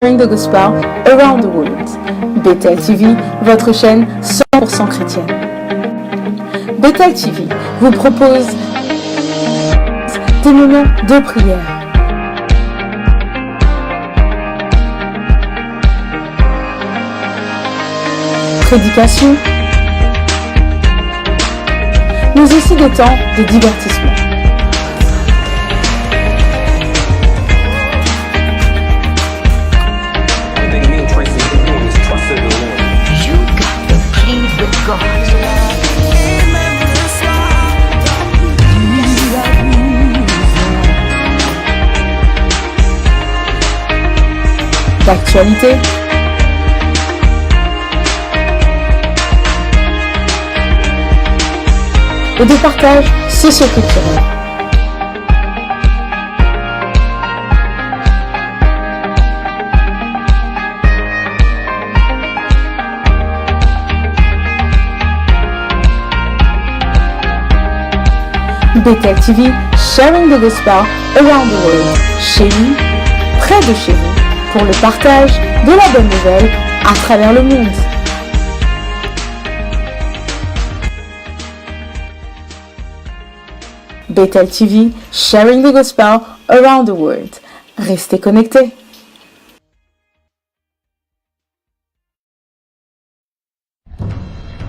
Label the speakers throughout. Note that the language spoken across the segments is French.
Speaker 1: Sharing the gospel around the world. Bethel TV, votre chaîne 100% chrétienne. Bethel TV vous propose des moments de prière, prédication, mais aussi des temps de divertissement. L'actualité, et de partage socio-culturel. Bethel TV, sharing the gospel around the world. Chez vous, près de chez vous, pour le partage de la bonne nouvelle à travers le monde. Bethel TV, sharing the gospel around the world. Restez connectés.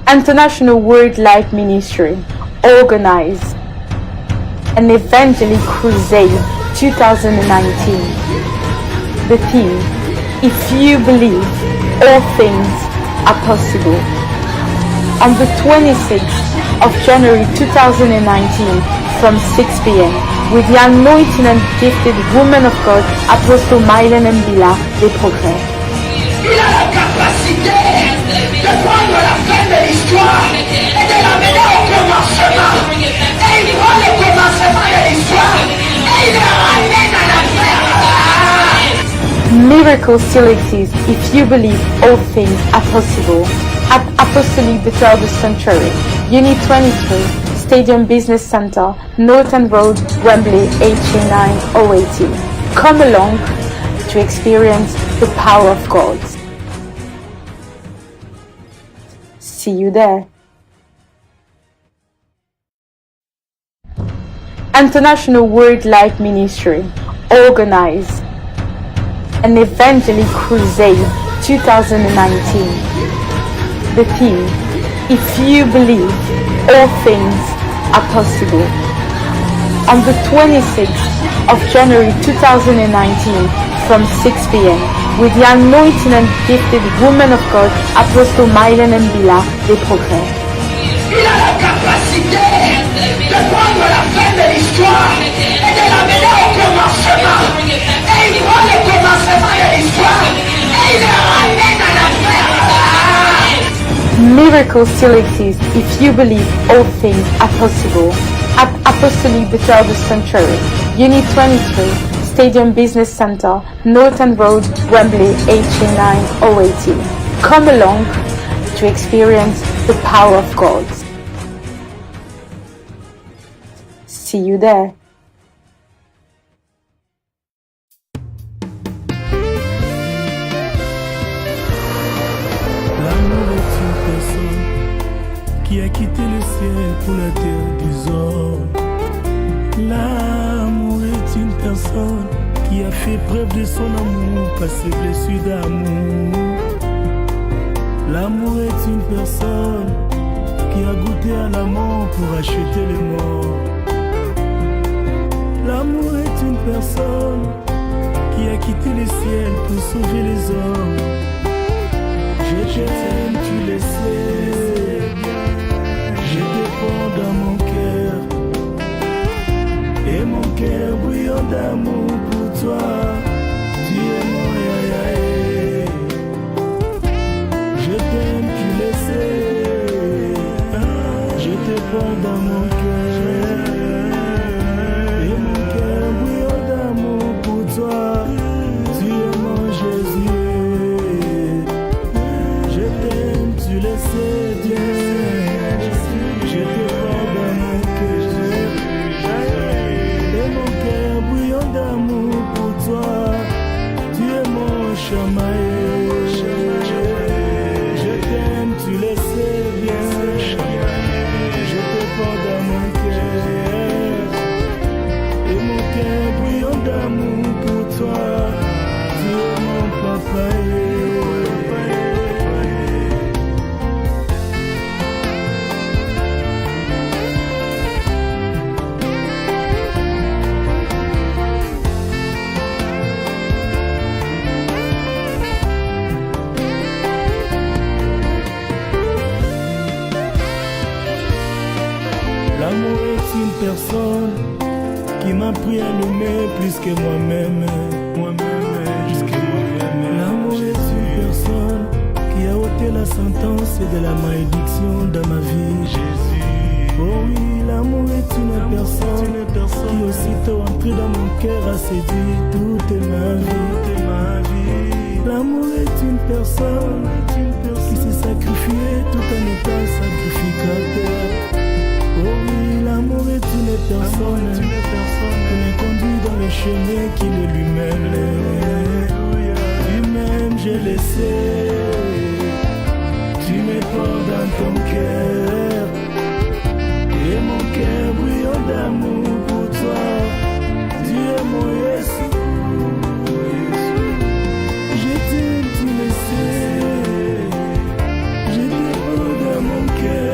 Speaker 1: International Word Life Ministry organized an Evangelic Crusade 2019. The theme, if you believe, all things are possible. On the 26th of January 2019 from 6 p.m. with the anointed and gifted woman of God, Apostle Mylène Mbila des Progrès.
Speaker 2: Il a la capacité de prendre la fin de l'histoire et de l'amener au commencement. Et il prend le commencement de l'histoire et il le ramène à la fin.
Speaker 1: Miracles still exist if you believe all things are possible. At Apostolic Bethel the Sanctuary, Unit 23, Stadium Business Center, Norton Road, Wembley, HA9 080. Come along to experience the power of God. See you there. International Word Life Ministry organized an Evangelic Crusade 2019. The theme, if you believe, all things are possible. On the 26th of January 2019 from 6 p.m. with the anointed and gifted woman of God, Apostle Mylène Mbila des Progrès.
Speaker 2: Il a la capacité de prendre la fin de l'histoire et de l'amener au commencement. Et il prend le commencement de l'histoire et il le ramène à la fin.
Speaker 1: Miracles still exist if you believe all things are possible. At Apostolic Bethel the Sanctuary, Unit 23, Stadium Business Center, Norton Road, Wembley, HA9 080. Come along to experience the power of God. See you there.
Speaker 3: L'amour est une personne qui a quitté le ciel pour la terre des hommes. L'amour est une personne qui a fait preuve de son amour par ses blessures d'amour. L'amour est une personne qui a goûté à la mort pour acheter les morts. L'amour est une personne qui a quitté le ciel pour sauver les hommes. Je t'aime, tu le sais, je te prends dans mon cœur, et mon cœur bouillant d'amour pour toi, tu es mon yayaé. Je t'aime, tu le sais, je te prends dans mon cœur, et mon cœur bouillant d'amour pour toi, tu es mon Jésus. Tu le sais bien, je te prends dans mon cœur, et mon cœur bouillant d'amour pour toi, tu es mon chemin. Je t'aime, tu le sais bien. Je te porte dans mon cœur. Et mon cœur brillant d'amour pour toi. Tu es mon papa. L'amour est une personne qui m'a appris à l'aimer plus que moi-même. L'amour est une personne qui a ôté la sentence de la malédiction dans ma vie. Oh oui, l'amour est une personne qui aussitôt entré dans mon cœur a séduit toute ma vie. L'amour est une personne qui s'est sacrifiée tout en étant sacrificateur. Oh oui, l'amour est une personne qui me conduit dans le chemin qu'il est lui-même. Lui-même, je le sais. Tu me portes dans ton cœur. Et mon cœur brillant d'amour pour toi. Tu es mon Jésus. Je t'aime, tu le sais. Je te porte dans mon cœur.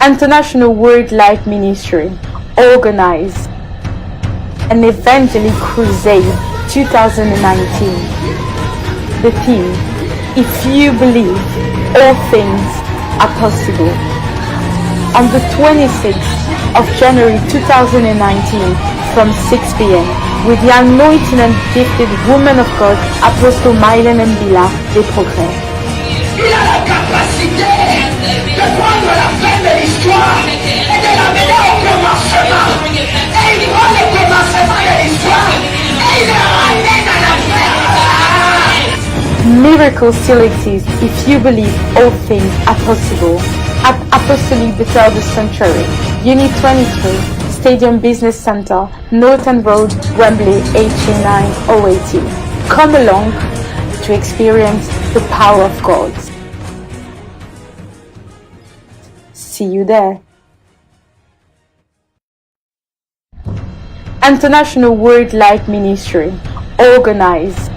Speaker 1: International Word Life Ministry organized an Evangelic Crusade 2019. The theme, If You Believe, All Things Are Possible. On the 26th of January 2019 from 6 p.m. with the anointed and gifted woman of God, Apostle Mylène Mbila des Progrès.
Speaker 2: Il a la capacité de prendre la fin de l'histoire et de l'amener au commencement. Et il prend le commencement de l'histoire et il le ramène à la fin.
Speaker 1: Miracle still exists if you believe all things are possible. At Apostolic Bethel Sanctuary, Unit 23, Stadium Business Center, Norton Road, Wembley, HA9 080. Come along to experience the power of God. See you there. International Word Life Ministry organized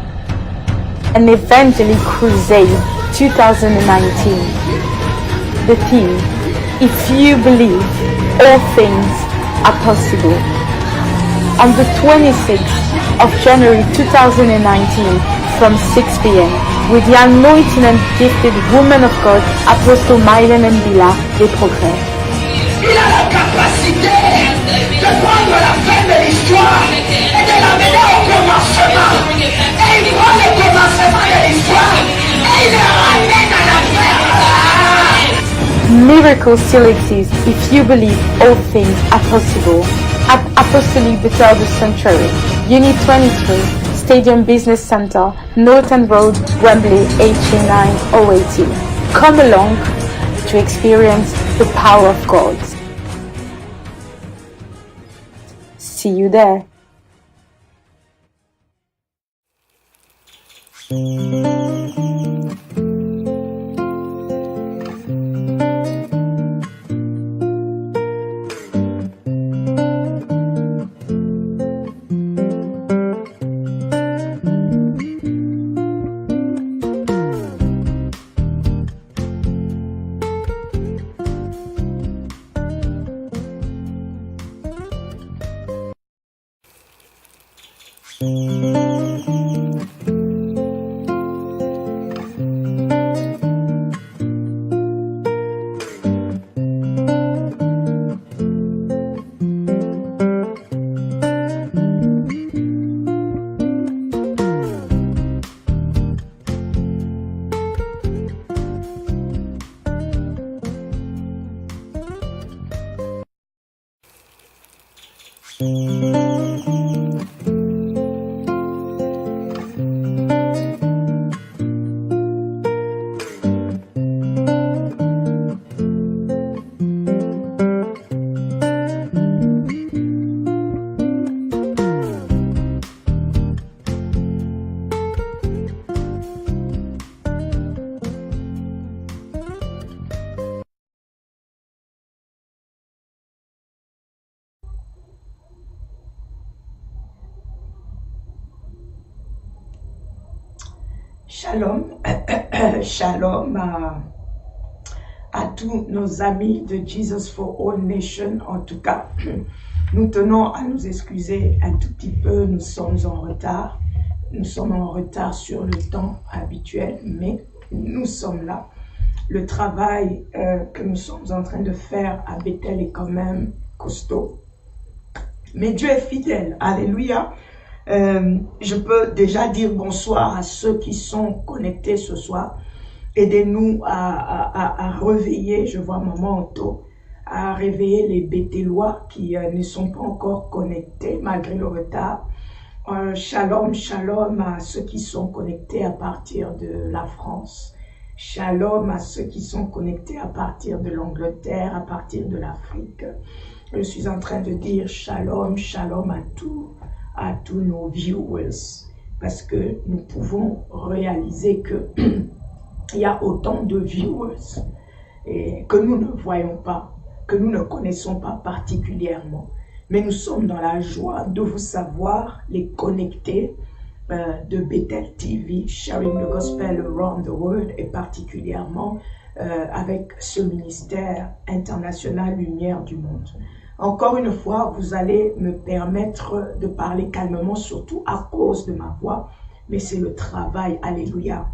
Speaker 1: an Evangelic Crusade 2019. The theme, If You Believe, All Things Are Possible. On the 26th of January 2019 from 6 p.m. with the anointed and gifted woman of God, Apostle Mylène Mbila des Progrès.
Speaker 2: Il a la capacité de prendre la fin de l'histoire
Speaker 1: miracles still exist if you believe all things are possible. At Apostolic Bethel Sanctuary, Unit 23, Stadium Business Center, Norton Road, Wembley, HA9 080. Come along to experience the power of God. See you there.
Speaker 2: Shalom, shalom à tous nos amis de Jesus for All Nations. En tout cas, nous tenons à nous excuser un tout petit peu, nous sommes en retard. Nous sommes en retard sur le temps habituel, mais nous sommes là. Le travail que nous sommes en train de faire à Bethel est quand même costaud. Mais Dieu est fidèle, alléluia. Je peux déjà dire bonsoir à ceux qui sont connectés ce soir. Aidez-nous à réveiller, je vois Maman Otto, à réveiller les Bethélois qui ne sont pas encore connectés malgré le retard. Shalom, shalom à ceux qui sont connectés à partir de la France. Shalom à ceux qui sont connectés à partir de l'Angleterre, à partir de l'Afrique. Je suis en train de dire shalom, shalom à tous nos viewers, parce que nous pouvons réaliser que il y a autant de viewers et que nous ne voyons pas, que nous ne connaissons pas particulièrement, mais nous sommes dans la joie de vous savoir les connecter de Bethel TV, Sharing the Gospel Around the World, et particulièrement avec ce ministère international Lumière du Monde. Encore une fois, vous allez me permettre de parler calmement, surtout à cause de ma voix, mais c'est le travail, alléluia.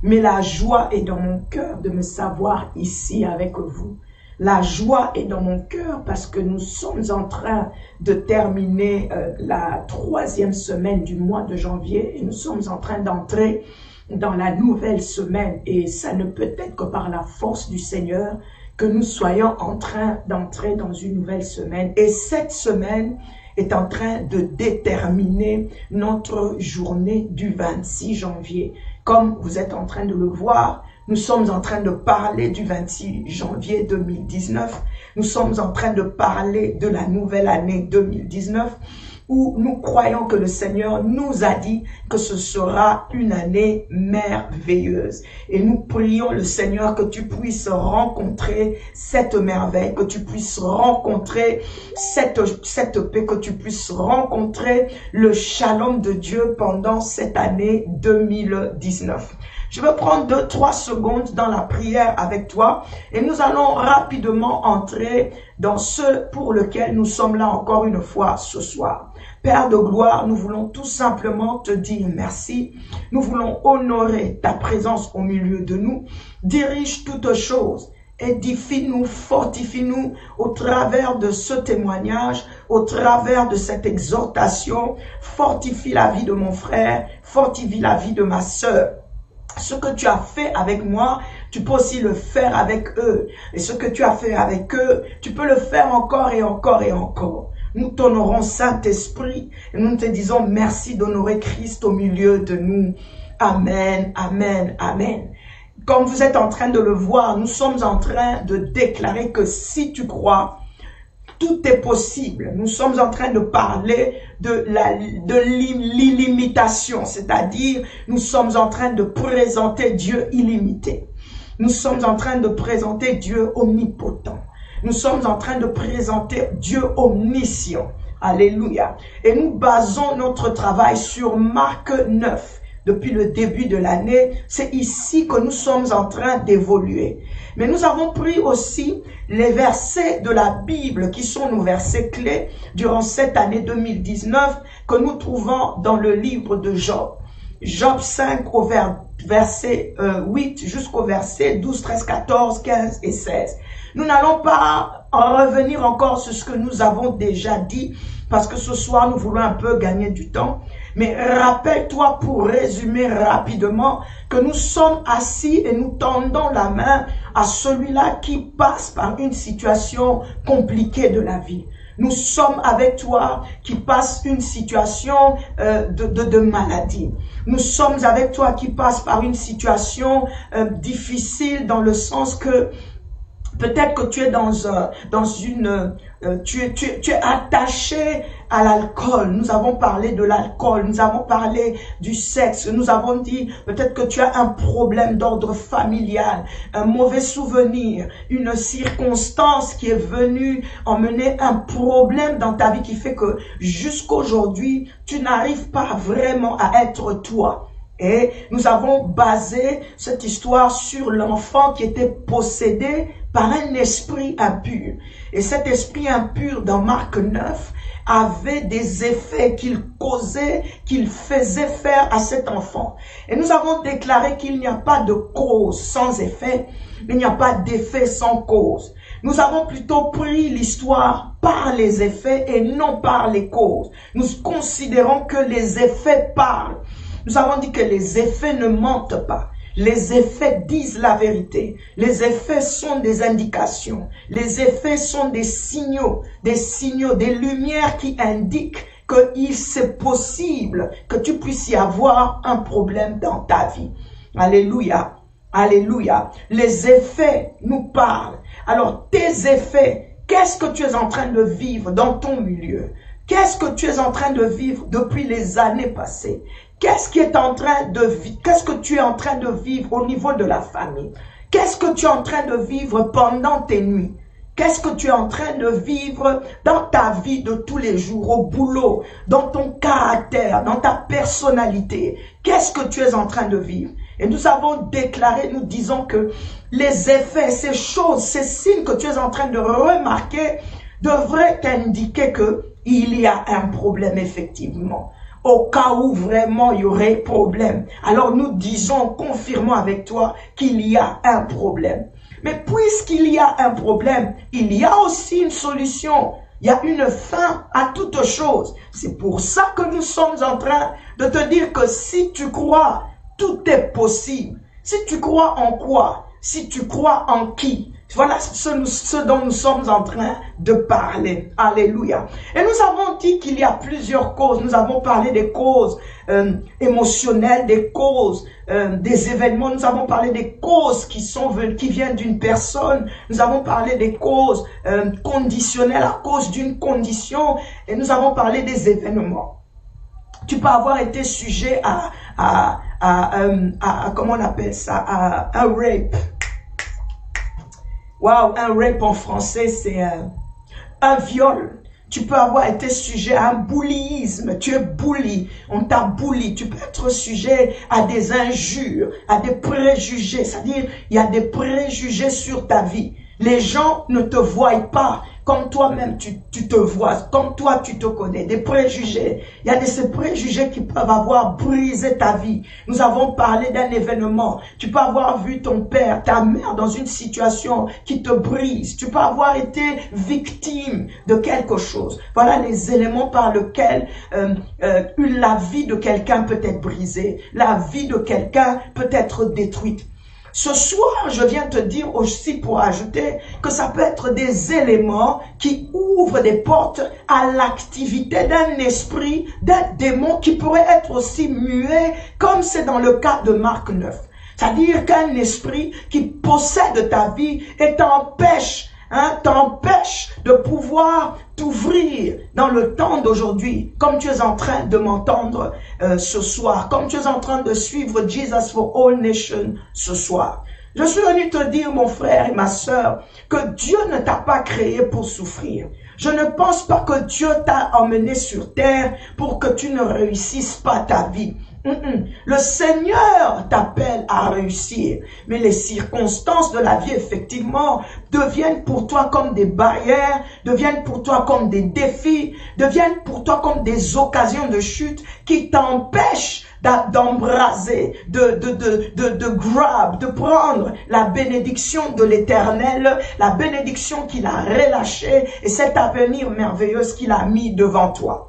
Speaker 2: Mais la joie est dans mon cœur de me savoir ici avec vous. La joie est dans mon cœur parce que nous sommes en train de terminer la 3e semaine du mois de janvier et nous sommes en train d'entrer dans la nouvelle semaine, et ça ne peut être que par la force du Seigneur que nous soyons en train d'entrer dans une nouvelle semaine. Et cette semaine est en train de déterminer notre journée du 26 janvier. Comme vous êtes en train de le voir, nous sommes en train de parler du 26 janvier 2019. Nous sommes en train de parler de la nouvelle année 2019, où nous croyons que le Seigneur nous a dit que ce sera une année merveilleuse. Et nous prions le Seigneur que tu puisses rencontrer cette merveille, que tu puisses rencontrer cette paix, que tu puisses rencontrer le shalom de Dieu pendant cette année 2019. Je vais prendre 2-3 secondes dans la prière avec toi et nous allons rapidement entrer dans ce pour lequel nous sommes là encore une fois ce soir. Père de gloire, nous voulons tout simplement te dire merci. Nous voulons honorer ta présence au milieu de nous. Dirige toutes choses. Édifie-nous, fortifie-nous au travers de ce témoignage, au travers de cette exhortation. Fortifie la vie de mon frère, fortifie la vie de ma sœur. Ce que tu as fait avec moi,
Speaker 4: tu peux aussi le faire avec eux. Et ce que tu as fait avec eux, tu peux le faire encore et encore et encore. Nous t'honorons, Saint-Esprit, et nous te disons merci d'honorer Christ au milieu de nous. Amen, amen, amen. Comme vous êtes en train de le voir, nous sommes en train de déclarer que si tu crois, tout est possible. Nous sommes en train de parler de l'illimitation, c'est-à-dire nous sommes en train de présenter Dieu illimité. Nous sommes en train de présenter Dieu omnipotent. Nous sommes en train de présenter Dieu omniscient. Alléluia. Et nous basons notre travail sur Marc 9. Depuis le début de l'année, c'est ici que nous sommes en train d'évoluer. Mais nous avons pris aussi les versets de la Bible qui sont nos versets clés durant cette année 2019 que nous trouvons dans le livre de Job. Job 5 au verset 8 jusqu'au verset 12, 13, 14, 15 et 16. Nous n'allons pas en revenir encore sur ce que nous avons déjà dit parce que ce soir nous voulons un peu gagner du temps. Mais rappelle-toi pour résumer rapidement que nous sommes assis et nous tendons la main à celui-là qui passe par une situation compliquée de la vie. Nous sommes avec toi qui passe une situation de maladie. Nous sommes avec toi qui passe par une situation difficile dans le sens que peut-être que tu es tu es attaché à l'alcool. Nous avons parlé de l'alcool, nous avons parlé du sexe, nous avons dit peut-être que tu as un problème d'ordre familial, un mauvais souvenir, une circonstance qui est venue emmener un problème dans ta vie qui fait que jusqu'aujourd'hui, tu n'arrives pas vraiment à être toi. Et nous avons basé cette histoire sur l'enfant qui était possédé par un esprit impur. Et cet esprit impur dans Marc 9 avait des effets qu'il causait, qu'il faisait faire à cet enfant. Et nous avons déclaré qu'il n'y a pas de cause sans effet, mais il n'y a pas d'effet sans cause. Nous avons plutôt pris l'histoire par les effets et non par les causes. Nous considérons que les effets parlent. Nous avons dit que les effets ne mentent pas. Les effets disent la vérité. Les effets sont des indications. Les effets sont des signaux, des lumières qui indiquent qu'il c'est possible que tu puisses y avoir un problème dans ta vie. Alléluia. Alléluia. Les effets nous parlent. Alors, tes effets, qu'est-ce que tu es en train de vivre dans ton milieu? Qu'est-ce que tu es en train de vivre depuis les années passées? Qu'est-ce que tu es en train de vivre au niveau de la famille? Qu'est-ce que tu es en train de vivre pendant tes nuits? Qu'est-ce que tu es en train de vivre dans ta vie de tous les jours, au boulot, dans ton caractère, dans ta personnalité? Qu'est-ce que tu es en train de vivre? Et nous avons déclaré, nous disons que les effets, ces choses, ces signes que tu es en train de remarquer devraient t'indiquer qu'il y a un problème effectivement. Au cas où vraiment il y aurait problème. Alors nous disons, confirmons avec toi qu'il y a un problème. Mais puisqu'il y a un problème, il y a aussi une solution. Il y a une fin à toute chose. C'est pour ça que nous sommes en train de te dire que si tu crois, tout est possible. Si tu crois en quoi? Si tu crois en qui? Voilà ce dont nous sommes en train de parler. Alléluia. Et nous avons dit qu'il y a plusieurs causes. Nous avons parlé des causes émotionnelles, des causes des événements. Nous avons parlé des causes qui viennent d'une personne. Nous avons parlé des causes conditionnelles à cause d'une condition. Et nous avons parlé des événements. Tu peux avoir été sujet à comment on appelle ça, à un rape. Waouh, un rape en français, c'est un viol. Tu peux avoir été sujet à un bullyisme. Tu es bully, on t'a bully. Tu peux être sujet à des injures, à des préjugés. C'est-à-dire, il y a des préjugés sur ta vie. Les gens ne te voient pas comme toi-même tu te vois, comme toi tu te connais, des préjugés. Il y a ces préjugés qui peuvent avoir brisé ta vie. Nous avons parlé d'un événement. Tu peux avoir vu ton père, ta mère dans une situation qui te brise. Tu peux avoir été victime de quelque chose. Voilà les éléments par lesquels la vie de quelqu'un peut être brisée. La vie de quelqu'un peut être détruite. Ce soir, je viens te dire aussi pour ajouter que ça peut être des éléments qui ouvrent des portes à l'activité d'un esprit, d'un démon qui pourrait être aussi muet, comme c'est dans le cas de Marc 9. C'est-à-dire qu'un esprit qui possède ta vie et t'empêche de pouvoir t'ouvrir dans le temps d'aujourd'hui, comme tu es en train de m'entendre ce soir, comme tu es en train de suivre Jesus for All Nations ce soir. Je suis venu te dire, mon frère et ma sœur, que Dieu ne t'a pas créé pour souffrir. Je ne pense pas que Dieu t'a emmené sur terre pour que tu ne réussisses pas ta vie. Le Seigneur t'appelle à réussir, mais les circonstances de la vie, effectivement, deviennent pour toi comme des barrières, deviennent pour toi comme des défis, deviennent pour toi comme des occasions de chute qui t'empêchent d'embraser, de grab, de prendre la bénédiction de l'Éternel, la bénédiction qu'il a relâchée et cet avenir merveilleux qu'il a mis devant toi.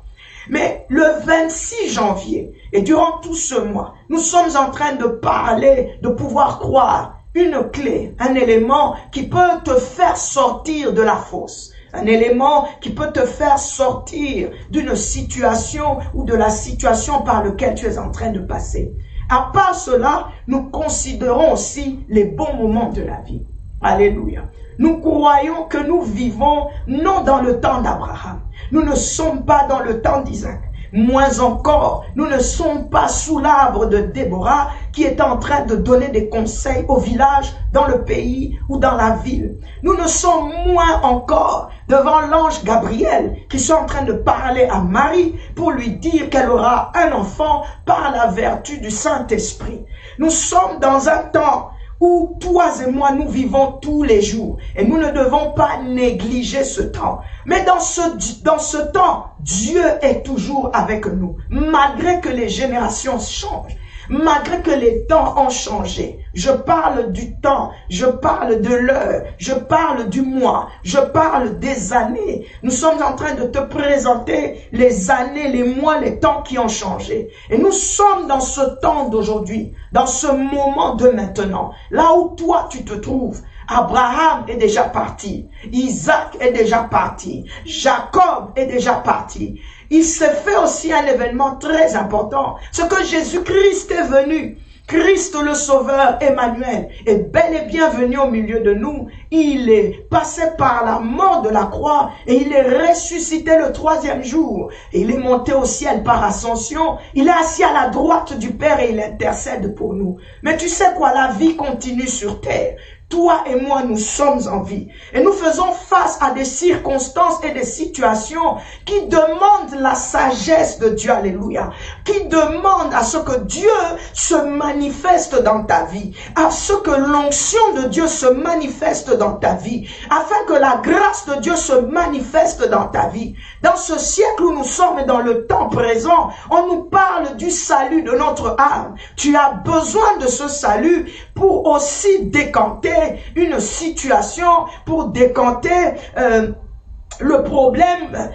Speaker 4: Mais le 26 janvier, et durant tout ce mois, nous sommes en train de parler, de pouvoir croire une clé, un élément qui peut te faire sortir de la fosse. Un élément qui peut te faire sortir d'une situation ou de la situation par laquelle tu es en train de passer. À part cela, nous considérons aussi les bons moments de la vie. Alléluia. Nous croyons que nous vivons non dans le temps d'Abraham. Nous ne sommes pas dans le temps d'Isaac. Moins encore, nous ne sommes pas sous l'arbre de Déborah qui est en train de donner des conseils au village, dans le pays ou dans la ville. Nous ne sommes moins encore devant l'ange Gabriel qui sont en train de parler à Marie pour lui dire qu'elle aura un enfant par la vertu du Saint-Esprit. Nous sommes dans un temps où toi et moi nous vivons tous les jours et nous ne devons pas négliger ce temps. Mais dans ce temps, Dieu est toujours avec nous, malgré que les générations changent, malgré que les temps ont changé. Je parle du temps, je parle de l'heure, je parle du mois, je parle des années. Nous sommes en train de te présenter les années, les mois, les temps qui ont changé. Et nous sommes dans ce temps d'aujourd'hui, dans ce moment de maintenant, là où toi tu te trouves. Abraham est déjà parti, Isaac est déjà parti, Jacob est déjà parti. Il s'est fait aussi un événement très important, ce que Jésus-Christ est venu. Christ le Sauveur, Emmanuel, est bel et bien venu au milieu de nous. Il est passé par la mort de la croix et il est ressuscité le 3e jour. Et il est monté au ciel par ascension. Il est assis à la droite du Père et il intercède pour nous. Mais tu sais quoi, la vie continue sur terre. Toi et moi, nous sommes en vie. Et nous faisons face à des circonstances et des situations qui demandent la sagesse de Dieu, alléluia. Qui demandent à ce que Dieu se manifeste dans ta vie. À ce que l'onction de Dieu se manifeste dans ta vie. Afin que la grâce de Dieu se manifeste dans ta vie. Dans ce siècle où nous sommes et dans le temps présent, on nous parle du salut de notre âme. Tu as besoin de ce salut pour aussi décanter une situation, pour décanter le problème,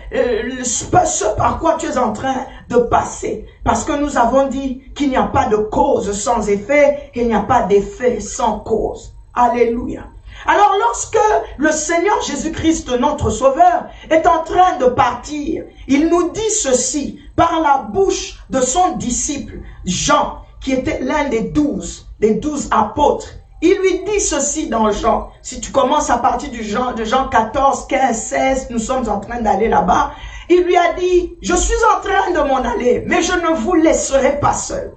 Speaker 4: ce par quoi tu es en train de passer. Parce que nous avons dit qu'il n'y a pas de cause sans effet, et il n'y a pas d'effet sans cause. Alléluia. Alors lorsque le Seigneur Jésus-Christ, notre Sauveur, est en train de partir, il nous dit ceci par la bouche de son disciple Jean, qui était l'un des 12 apôtres. Il lui dit ceci dans Jean. Si tu commences à partir de Jean 14, 15, 16, nous sommes en train d'aller là-bas. Il lui a dit, je suis en train de m'en aller, mais je ne vous laisserai pas seul.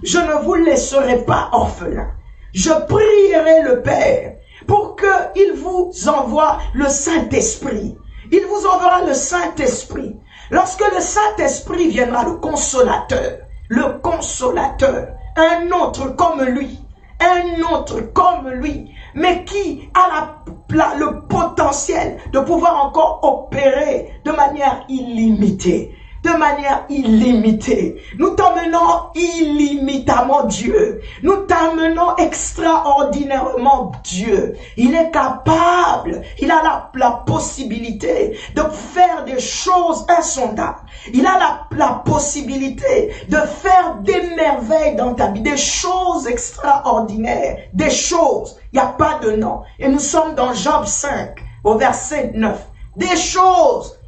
Speaker 4: Je ne vous laisserai pas orphelin. Je prierai le Père pour qu'il vous envoie le Saint-Esprit. Il vous enverra le Saint-Esprit. Lorsque le Saint-Esprit viendra, le consolateur, un autre comme lui, mais qui a le potentiel de pouvoir encore opérer de manière illimitée. de manière illimitée. Nous t'emmenons illimitamment Dieu. Nous t'emmenons extraordinairement Dieu. Il est capable, il a la possibilité de faire des choses insondables. Il a la possibilité de faire des merveilles dans ta vie, des choses extraordinaires, des choses. Il n'y a pas de nom. Et nous sommes dans Job 5, au verset 9. Des choses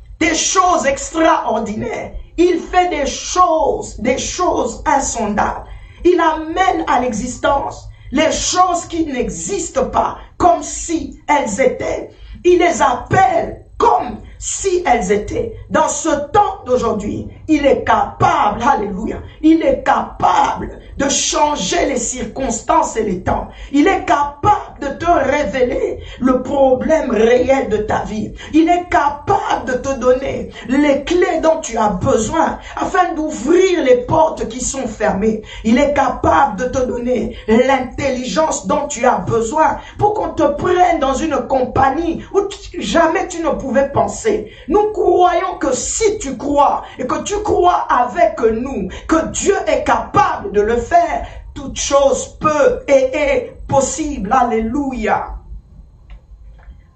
Speaker 4: extraordinaires. Il fait des choses insondables. Il amène à l'existence les choses qui n'existent pas, comme si elles étaient. Il les appelle comme si elles étaient. Dans ce temps d'aujourd'hui, il est capable, alléluia, il est capable de changer les circonstances et les temps. Il est capable de te révéler le problème réel de ta vie. Il est capable de te donner les clés dont tu as besoin afin d'ouvrir les portes qui sont fermées. Il est capable de te donner l'intelligence dont tu as besoin pour qu'on te prenne dans une compagnie où jamais tu ne pouvais penser. Nous croyons que si tu crois et que tu crois avec nous que Dieu est capable de le faire, toute chose peut et est possible. Alléluia.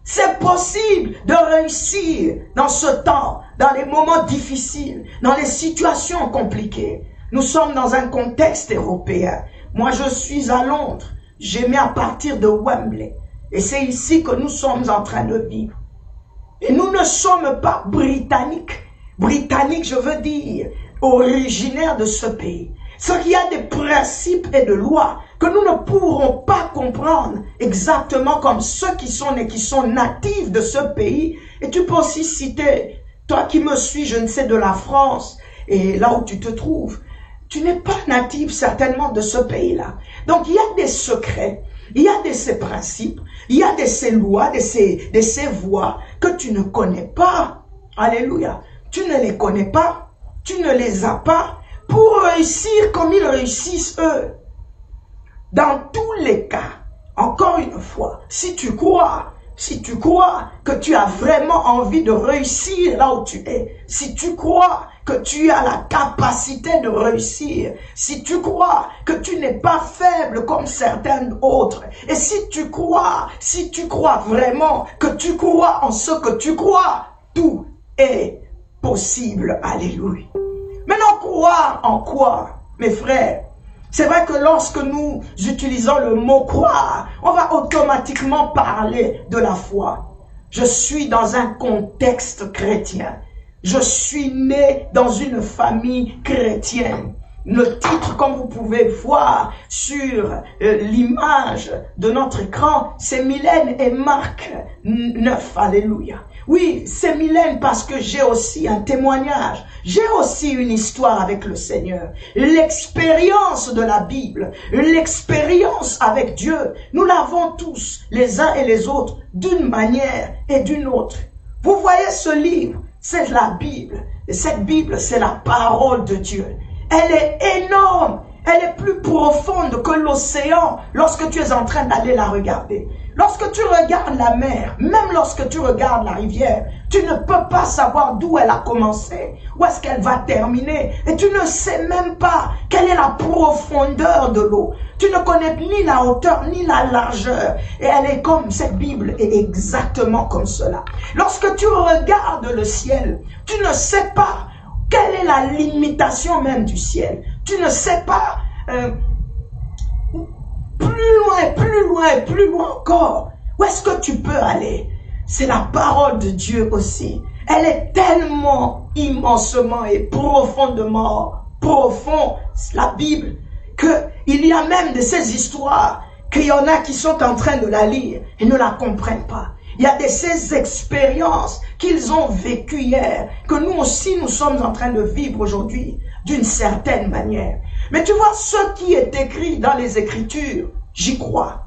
Speaker 4: C'est possible de réussir dans ce temps, dans les moments difficiles, dans les situations compliquées. Nous sommes dans un contexte européen. Moi, je suis à Londres. J'ai mis à partir de Wembley. Et c'est ici que nous sommes en train de vivre. Et nous ne sommes pas britanniques. Britanniques, je veux dire, originaires de ce pays. C'est qu'il y a des principes et des lois que nous ne pourrons pas comprendre exactement comme ceux qui sont nés, qui sont natifs de ce pays. Et tu peux aussi citer, toi qui me suis, je ne sais, de la France, et là où tu te trouves, tu n'es pas natif certainement de ce pays-là. Donc il y a des secrets, il y a de ces principes, il y a de ces lois, de ces voies que tu ne connais pas. Alléluia. Tu ne les connais pas, tu ne les as pas pour réussir comme ils réussissent eux. Dans tous les cas, encore une fois, si tu crois que tu as vraiment envie de réussir là où tu es, si tu crois que tu as la capacité de réussir, si tu crois que tu n'es pas faible comme certains autres, et si tu crois vraiment que tu crois en ce que tu crois, tout est possible. Alléluia. Maintenant, croire en quoi, mes frères? C'est vrai que lorsque nous utilisons le mot croire, on va automatiquement parler de la foi. Je suis dans un contexte chrétien. Je suis né dans une famille chrétienne. Le titre, comme vous pouvez voir sur l'image de notre écran, c'est Mylène et Marc 9. Alléluia. Oui, c'est Mylène parce que j'ai aussi un témoignage. J'ai aussi une histoire avec le Seigneur. L'expérience de la Bible, l'expérience avec Dieu, nous l'avons tous, les uns et les autres, d'une manière et d'une autre. Vous voyez ce livre, c'est la Bible. Et cette Bible, c'est la parole de Dieu. Elle est énorme. Elle est plus profonde que l'océan lorsque tu es en train d'aller la regarder. Lorsque tu regardes la mer, même lorsque tu regardes la rivière, tu ne peux pas savoir d'où elle a commencé, où est-ce qu'elle va terminer. Et tu ne sais même pas quelle est la profondeur de l'eau. Tu ne connais ni la hauteur ni la largeur. Et elle est comme, cette Bible est exactement comme cela. Lorsque tu regardes le ciel, tu ne sais pas quelle est la limitation même du ciel. Tu ne sais pas plus loin encore. Où est-ce que tu peux aller? C'est la parole de Dieu aussi. Elle est tellement immensement et profondément profond, la Bible, qu'il y a même de ces histoires qu'il y en a qui sont en train de la lire et ne la comprennent pas. Il y a de ces expériences qu'ils ont vécues hier, que nous aussi nous sommes en train de vivre aujourd'hui d'une certaine manière. Mais tu vois, ce qui est écrit dans les Écritures, j'y crois.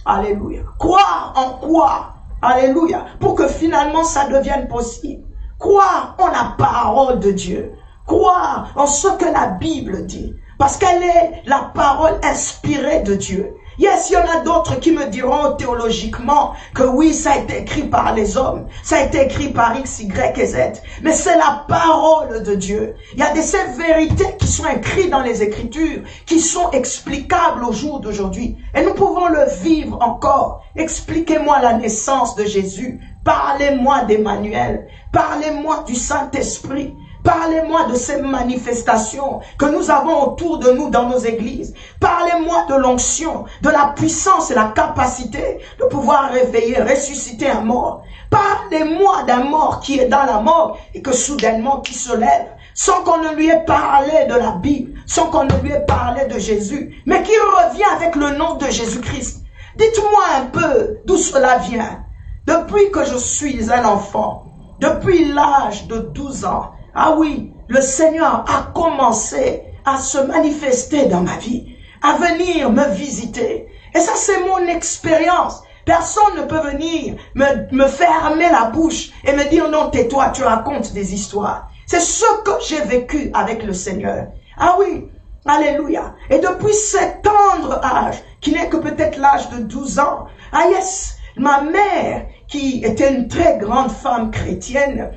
Speaker 4: Alléluia. Croire en quoi? Alléluia. Pour que finalement ça devienne possible. Croire en la parole de Dieu. Croire en ce que la Bible dit. Parce qu'elle est la parole inspirée de Dieu. Yes, il y en a d'autres qui me diront théologiquement que oui, ça a été écrit par les hommes, ça a été écrit par X, Y et Z, mais c'est la parole de Dieu. Il y a ces vérités qui sont écrites dans les Écritures, qui sont explicables au jour d'aujourd'hui. Et nous pouvons le vivre encore. Expliquez-moi la naissance de Jésus. Parlez-moi d'Emmanuel. Parlez-moi du Saint-Esprit. Parlez-moi de ces manifestations que nous avons autour de nous dans nos églises. Parlez-moi de l'onction, de la puissance et la capacité de pouvoir réveiller, ressusciter un mort. Parlez-moi d'un mort qui est dans la mort et que soudainement qui se lève, sans qu'on ne lui ait parlé de la Bible, sans qu'on ne lui ait parlé de Jésus, mais qui revient avec le nom de Jésus-Christ. Dites-moi un peu d'où cela vient. Depuis que je suis un enfant, depuis l'âge de 12 ans, ah oui, le Seigneur a commencé à se manifester dans ma vie, à venir me visiter. Et ça, c'est mon expérience. Personne ne peut venir me fermer la bouche et me dire non, tais-toi, tu racontes des histoires. C'est ce que j'ai vécu avec le Seigneur. Ah oui, alléluia. Et depuis cet tendre âge, qui n'est que peut-être l'âge de 12 ans, ah yes, ma mère, qui était une très grande femme chrétienne,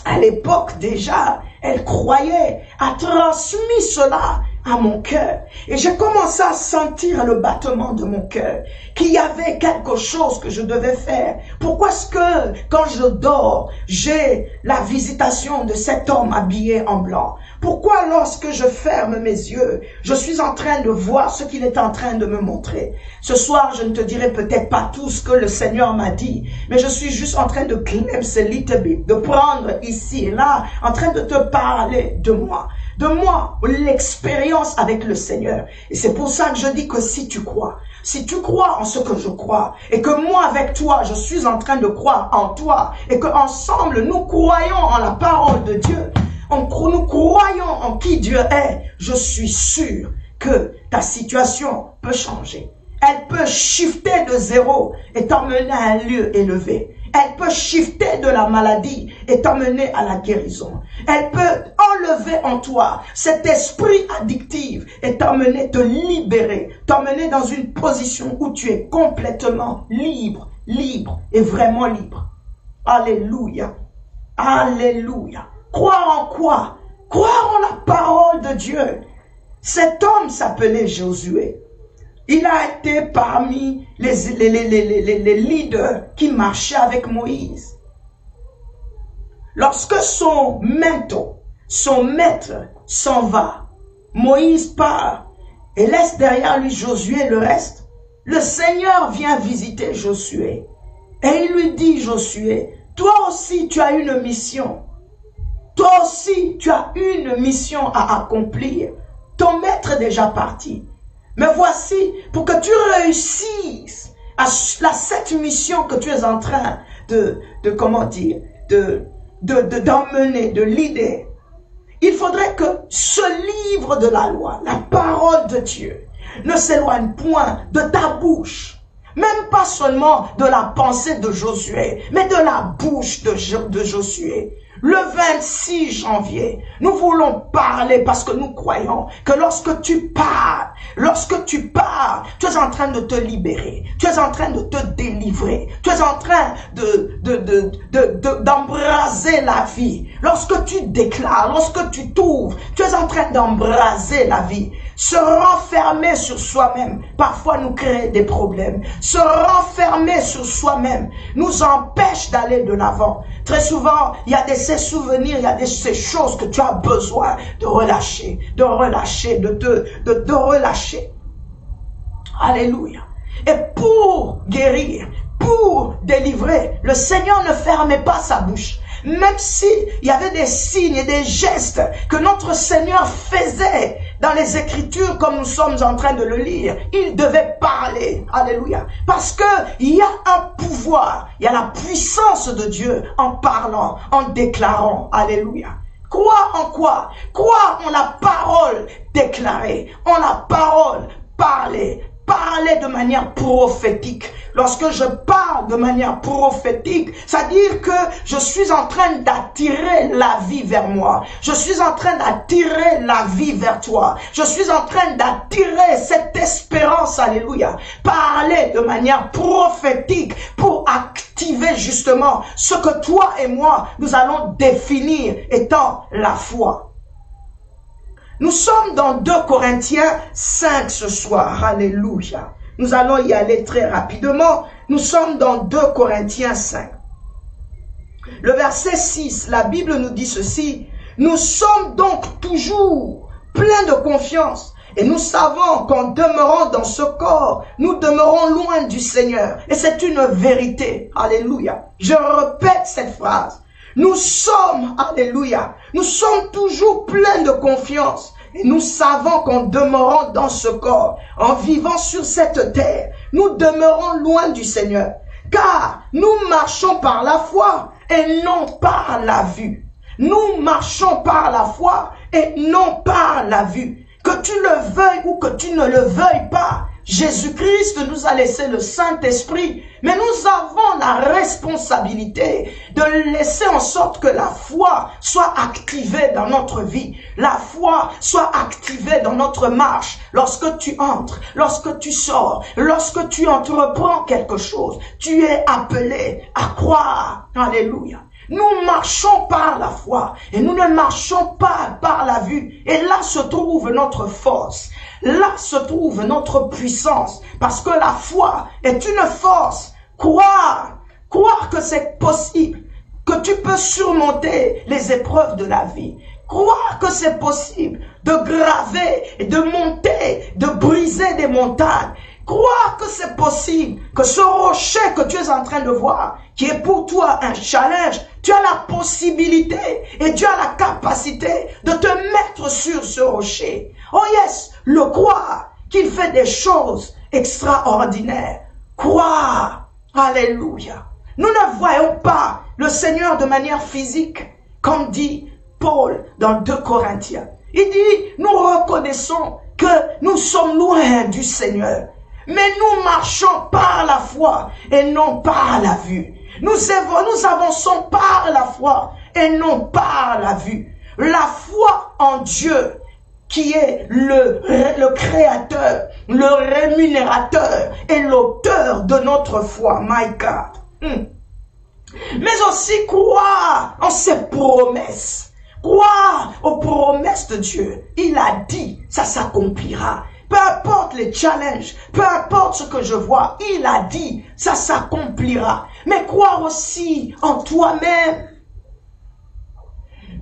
Speaker 4: à l'époque déjà, elle croyait, a transmis cela à mon cœur. Et j'ai commencé à sentir le battement de mon cœur, qu'il y avait quelque chose que je devais faire. Pourquoi est-ce que quand je dors, j'ai la visitation de cet homme habillé en blanc? Pourquoi lorsque je ferme mes yeux, je suis en train de voir ce qu'il est en train de me montrer? Ce soir, je ne te dirai peut-être pas tout ce que le Seigneur m'a dit, mais je suis juste en train de glimpse a little bit, de prendre ici et là, en train de te parler de moi, l'expérience avec le Seigneur. Et c'est pour ça que je dis que si tu crois en ce que je crois, et que moi avec toi, je suis en train de croire en toi, et qu'ensemble nous croyons en la parole de Dieu, nous croyons en qui Dieu est, je suis sûr que ta situation peut changer. Elle peut shifter de zéro et t'emmener à un lieu élevé. Elle peut shifter de la maladie et t'emmener à la guérison. Elle peut enlever en toi cet esprit addictif et t'emmener, te libérer, t'emmener dans une position où tu es complètement libre et vraiment libre. Alléluia. Alléluia. Croire en quoi? Croire en la parole de Dieu. Cet homme s'appelait Josué. Il a été parmi les leaders qui marchaient avec Moïse. Lorsque son mentor, son maître s'en va, Moïse part et laisse derrière lui Josué le reste. Le Seigneur vient visiter Josué et il lui dit, Josué, toi aussi tu as une mission. Toi aussi tu as une mission à accomplir. Ton maître est déjà parti. Mais voici, pour que tu réussisses à cette mission que tu es en train d'emmener, de leader, il faudrait que ce livre de la loi, la parole de Dieu, ne s'éloigne point de ta bouche. Même pas seulement de la pensée de Josué, mais de la bouche de Josué. Le 26 janvier, nous voulons parler parce que nous croyons que lorsque tu parles, tu es en train de te libérer, tu es en train de te délivrer, tu es en train d'embraser la vie. Lorsque tu déclares, lorsque tu t'ouvres, tu es en train d'embraser la vie. Se renfermer sur soi-même, parfois nous crée des problèmes. Se renfermer sur soi-même nous empêche d'aller de l'avant. Très souvent, il y a ces souvenirs, il y a ces choses que tu as besoin de relâcher, de relâcher. Alléluia. Et pour guérir, pour délivrer, le Seigneur ne fermait pas sa bouche. Même si il y avait des signes et des gestes que notre Seigneur faisait dans les Écritures comme nous sommes en train de le lire, il devait parler. Alléluia. Parce que il y a un pouvoir, il y a la puissance de Dieu en parlant, en déclarant. Alléluia. Crois en quoi? Crois en la parole déclarée, en la parole parlée, parler de manière prophétique. Lorsque je parle de manière prophétique, c'est-à-dire que je suis en train d'attirer la vie vers moi. Je suis en train d'attirer la vie vers toi. Je suis en train d'attirer cette espérance, alléluia. Parler de manière prophétique pour activer justement ce que toi et moi, nous allons définir étant la foi. Nous sommes dans 2 Corinthiens 5 ce soir, alléluia. Nous allons y aller très rapidement. Nous sommes dans 2 Corinthiens 5. Le verset 6, la Bible nous dit ceci. Nous sommes donc toujours pleins de confiance et nous savons qu'en demeurant dans ce corps, nous demeurons loin du Seigneur. Et c'est une vérité. Alléluia. Je répète cette phrase. Nous sommes, alléluia, nous sommes toujours pleins de confiance. Et nous savons qu'en demeurant dans ce corps, en vivant sur cette terre, nous demeurons loin du Seigneur. Car nous marchons par la foi et non par la vue. Nous marchons par la foi et non par la vue. Que tu le veuilles ou que tu ne le veuilles pas, Jésus-Christ nous a laissé le Saint-Esprit, mais nous avons la responsabilité de laisser en sorte que la foi soit activée dans notre vie. La foi soit activée dans notre marche. Lorsque tu entres, lorsque tu sors, lorsque tu entreprends quelque chose, tu es appelé à croire. Alléluia. Nous marchons par la foi et nous ne marchons pas par la vue. Et là se trouve notre force. Là se trouve notre puissance. Parce que la foi est une force. Croire que c'est possible. Que tu peux surmonter les épreuves de la vie. Croire que c'est possible de graver et de monter, de briser des montagnes. Croire que c'est possible, que ce rocher que tu es en train de voir, qui est pour toi un challenge, tu as la possibilité et tu as la capacité de te mettre sur ce rocher. Oh yes, le croire qu'il fait des choses extraordinaires. Croire, alléluia. Nous ne voyons pas le Seigneur de manière physique, comme dit Paul dans 2 Corinthiens. Il dit, nous reconnaissons que nous sommes loin du Seigneur. Mais nous marchons par la foi et non par la vue. Nous avançons par la foi et non par la vue. La foi en Dieu qui est le créateur, le rémunérateur et l'auteur de notre foi. My God. Mais aussi croire en ses promesses. Croire aux promesses de Dieu. Il a dit, ça s'accomplira. Peu importe les challenges, peu importe ce que je vois, il a dit, ça s'accomplira. Mais croire aussi en toi-même.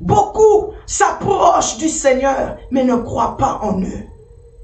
Speaker 4: Beaucoup s'approchent du Seigneur, mais ne croient pas en eux.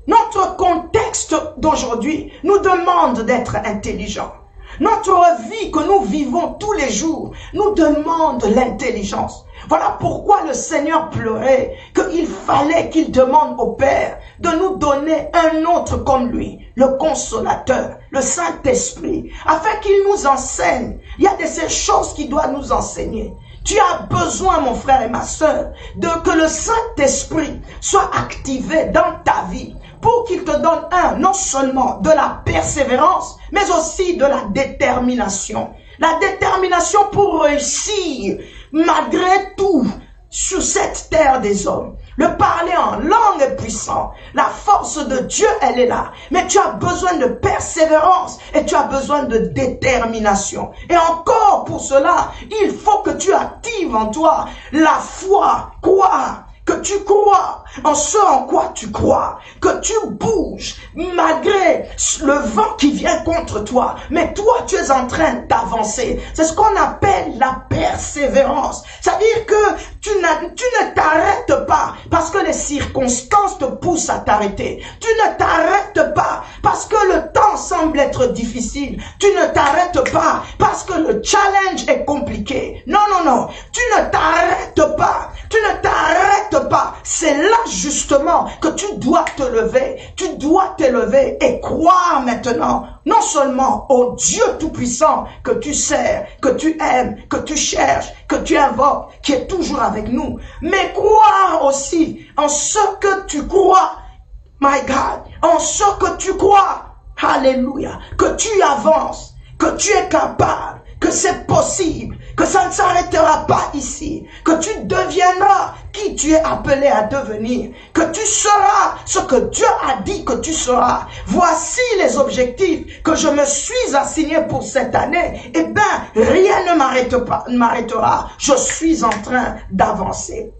Speaker 4: Notre contexte d'aujourd'hui nous demande d'être intelligents. Notre vie que nous vivons tous les jours nous demande l'intelligence. Voilà pourquoi le Seigneur pleurait qu'il fallait qu'il demande au Père de nous donner un autre comme lui, le Consolateur, le Saint-Esprit, afin qu'il nous enseigne. Il y a de ces choses qu'il doit nous enseigner. Tu as besoin, mon frère et ma sœur, que le Saint-Esprit soit activé dans ta vie pour qu'il te donne non seulement de la persévérance, mais aussi de la détermination. La détermination pour réussir malgré tout sur cette terre des hommes. Le parler en langue est puissant. La force de Dieu, elle est là. Mais tu as besoin de persévérance et tu as besoin de détermination. Et encore pour cela, il faut que tu actives en toi la foi. Croire. Que tu crois en ce en quoi tu crois, que tu bouges malgré le vent qui vient contre toi, mais toi tu es en train d'avancer. C'est ce qu'on appelle la persévérance. C'est-à-dire que tu ne t'arrêtes pas parce que les circonstances te poussent à t'arrêter. Tu ne t'arrêtes pas parce que le temps semble être difficile. Tu ne t'arrêtes pas parce que le challenge est compliqué. Non, non, non. Tu ne t'arrêtes pas. Tu ne t'arrêtes pas. C'est là justement que tu dois te lever. Tu dois t'élever et croire maintenant, non seulement au Dieu Tout-Puissant que tu sers, que tu aimes, que tu cherches, que tu invoques, qui est toujours avec nous, mais croire aussi en ce que tu crois. My God, en ce que tu crois. Alléluia. Que tu avances, que tu es capable, que c'est possible, que ça ne s'arrêtera pas ici, que tu deviendras qui tu es appelé à devenir, que tu seras ce que Dieu a dit que tu seras. Voici les objectifs que je me suis assigné pour cette année. Eh bien, rien ne m'arrêtera. Je suis en train d'avancer.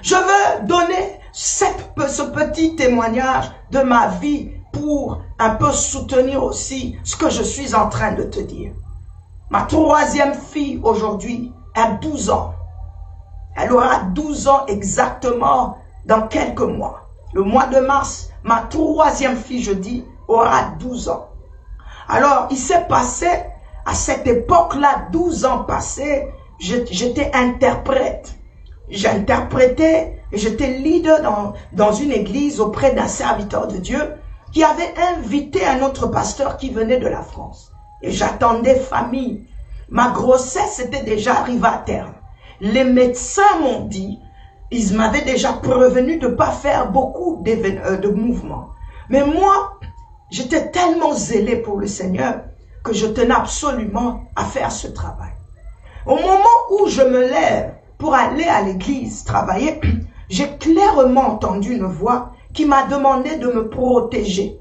Speaker 4: Je veux donner ce petit témoignage de ma vie pour un peu soutenir aussi ce que je suis en train de te dire. Ma troisième fille aujourd'hui a 12 ans. Elle aura 12 ans exactement dans quelques mois. Le mois de mars, ma troisième fille, je dis, aura 12 ans. Alors, il s'est passé, à cette époque-là, 12 ans passés, j'étais interprète. J'interprétais, j'étais leader dans une église auprès d'un serviteur de Dieu qui avait invité un autre pasteur qui venait de la France. Et j'attendais famille. Ma grossesse était déjà arrivée à terme. Les médecins m'ont dit, ils m'avaient déjà prévenu de ne pas faire beaucoup de mouvements. Mais moi, j'étais tellement zélé pour le Seigneur que je tenais absolument à faire ce travail. Au moment où je me lève pour aller à l'église travailler, j'ai clairement entendu une voix qui m'a demandé de me protéger.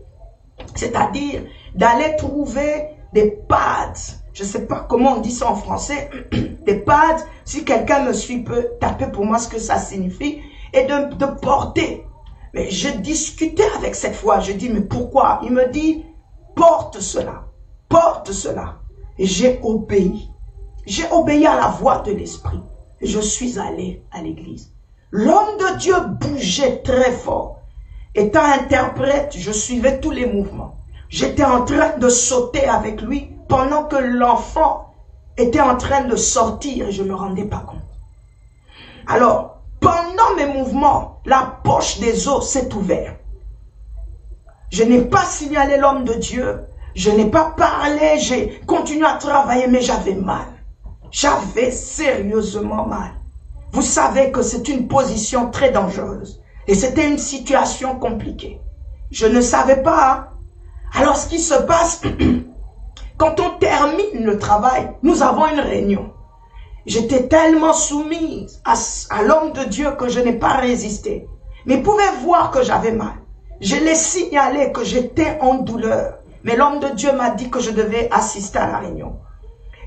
Speaker 4: C'est-à-dire d'aller trouver des pads. Je ne sais pas comment on dit ça en français. Des pads. Si quelqu'un me suit, peut taper pour moi ce que ça signifie. Et de porter. Mais je discutais avec cette voix. Je dis, mais pourquoi? Il me dit, porte cela. Porte cela. Et j'ai obéi. J'ai obéi à la voix de l'esprit. Et je suis allé à l'église. L'homme de Dieu bougeait très fort. Étant interprète, je suivais tous les mouvements. J'étais en train de sauter avec lui pendant que l'enfant était en train de sortir et je ne me rendais pas compte. Alors, pendant mes mouvements, la poche des os s'est ouverte. Je n'ai pas signalé l'homme de Dieu. Je n'ai pas parlé. J'ai continué à travailler, mais j'avais mal. J'avais sérieusement mal. Vous savez que c'est une position très dangereuse. Et c'était une situation compliquée. Je ne savais pas. Hein? Alors, ce qui se passe, quand on termine le travail, nous avons une réunion. J'étais tellement soumise à l'homme de Dieu que je n'ai pas résisté. Mais il pouvait voir que j'avais mal. Je l'ai signalé que j'étais en douleur. Mais l'homme de Dieu m'a dit que je devais assister à la réunion.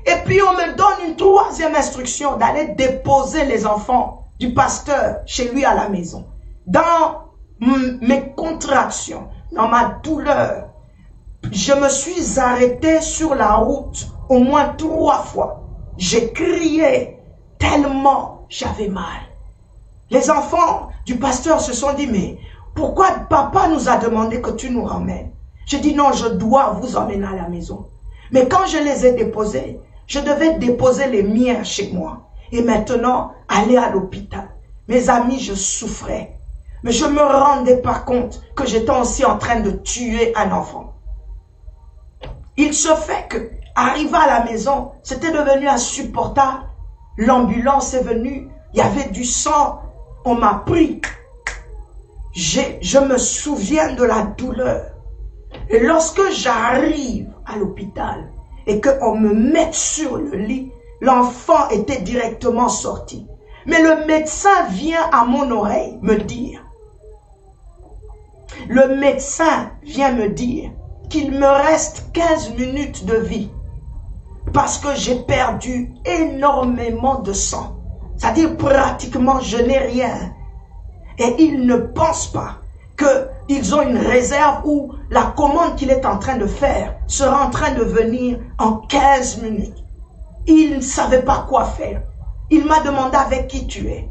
Speaker 4: Et puis on me donne une troisième instruction d'aller déposer les enfants du pasteur chez lui à la maison. Dans mes contractions, dans ma douleur, je me suis arrêté sur la route au moins 3 fois. J'ai crié tellement j'avais mal. Les enfants du pasteur se sont dit, mais pourquoi papa nous a demandé que tu nous ramènes? J'ai dit non, je dois vous emmener à la maison. Mais quand je les ai déposés, je devais déposer les miens chez moi. Et maintenant, aller à l'hôpital. Mes amis, je souffrais. Mais je ne me rendais pas compte que j'étais aussi en train de tuer un enfant. Il se fait que, arrivé à la maison, c'était devenu insupportable. L'ambulance est venue, il y avait du sang, on m'a pris. Je me souviens de la douleur. Et lorsque j'arrive à l'hôpital et qu'on me mette sur le lit, l'enfant était directement sorti. Mais le médecin vient à mon oreille me dire, qu'il me reste 15 minutes de vie parce que j'ai perdu énormément de sang. C'est-à-dire pratiquement je n'ai rien. Et il ne pense pas qu'ils ont une réserve où la commande qu'il est en train de faire sera en train de venir en 15 minutes. Il ne savait pas quoi faire. Il m'a demandé avec qui tu es.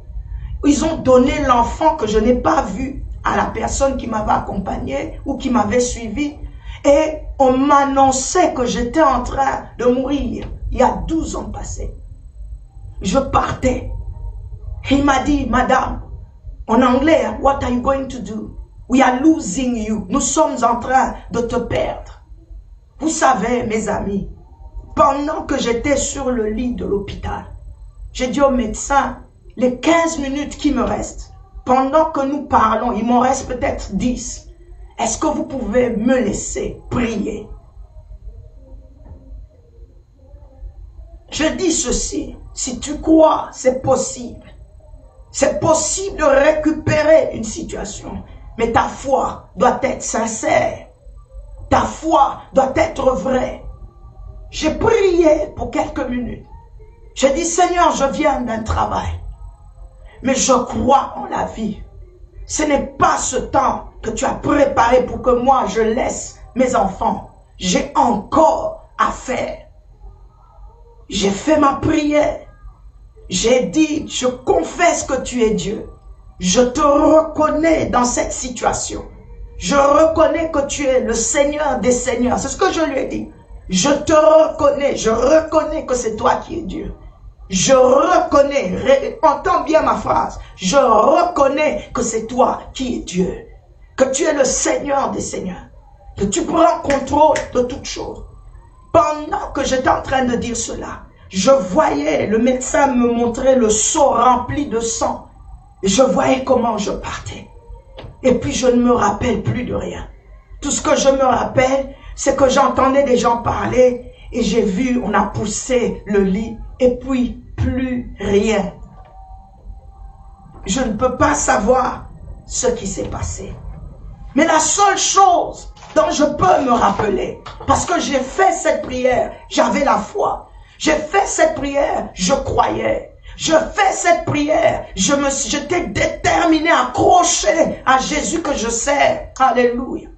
Speaker 4: Ils ont donné l'enfant que je n'ai pas vu à la personne qui m'avait accompagné ou qui m'avait suivi. Et on m'annonçait que j'étais en train de mourir. Il y a 12 ans passés. Je partais. Il m'a dit, madame, en anglais, what are you going to do? We are losing you. Nous sommes en train de te perdre. Vous savez, mes amis, pendant que j'étais sur le lit de l'hôpital, j'ai dit au médecin, les 15 minutes qui me restent, pendant que nous parlons, il m'en reste peut-être 10. Est-ce que vous pouvez me laisser prier? Je dis ceci, si tu crois, c'est possible. C'est possible de récupérer une situation. Mais ta foi doit être sincère. Ta foi doit être vraie. J'ai prié pour quelques minutes. J'ai dit, Seigneur, je viens d'un travail. Mais je crois en la vie. Ce n'est pas ce temps que tu as préparé pour que moi je laisse mes enfants. J'ai encore à faire. J'ai fait ma prière. J'ai dit, je confesse que tu es Dieu. Je te reconnais dans cette situation. Je reconnais que tu es le Seigneur des Seigneurs. C'est ce que je lui ai dit. Je te reconnais. Je reconnais que c'est toi qui es Dieu. Je reconnais, entends bien ma phrase. Je reconnais que c'est toi qui es Dieu. Que tu es le Seigneur des Seigneurs. Que tu prends contrôle de toutes choses. Pendant que j'étais en train de dire cela, je voyais le médecin me montrer le seau rempli de sang. Et je voyais comment je partais. Et puis je ne me rappelle plus de rien. Tout ce que je me rappelle, c'est que j'entendais des gens parler et j'ai vu, on a poussé le lit et puis plus rien. Je ne peux pas savoir ce qui s'est passé. Mais la seule chose dont je peux me rappeler, parce que j'ai fait cette prière, j'avais la foi. J'ai fait cette prière, je croyais. Je fais cette prière, j'étais déterminé à accrocher à Jésus que je sers. Alléluia.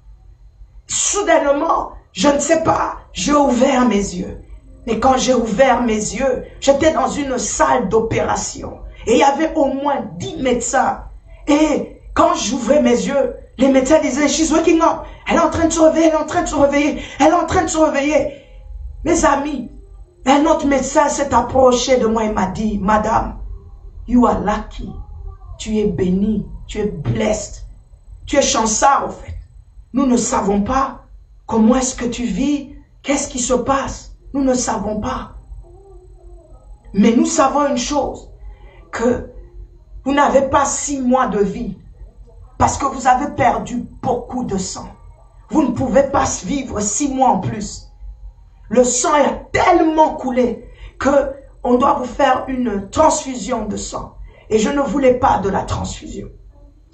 Speaker 4: Soudainement, je ne sais pas, j'ai ouvert mes yeux. Mais quand j'ai ouvert mes yeux, j'étais dans une salle d'opération. Et il y avait au moins 10 médecins. Et quand j'ouvrais mes yeux, les médecins disaient, she's waking up. Elle est en train de se réveiller, elle est en train de se réveiller, elle est en train de se réveiller. Mes amis, un autre médecin s'est approché de moi et m'a dit, Madame, you are lucky. Tu es bénie, tu es blessed. Tu es chanceux en fait. Nous ne savons pas comment est-ce que tu vis, qu'est-ce qui se passe. Nous ne savons pas. Mais nous savons une chose, que vous n'avez pas 6 mois de vie parce que vous avez perdu beaucoup de sang. Vous ne pouvez pas vivre 6 mois en plus. Le sang est tellement coulé que on doit vous faire une transfusion de sang. Et je ne voulais pas de la transfusion.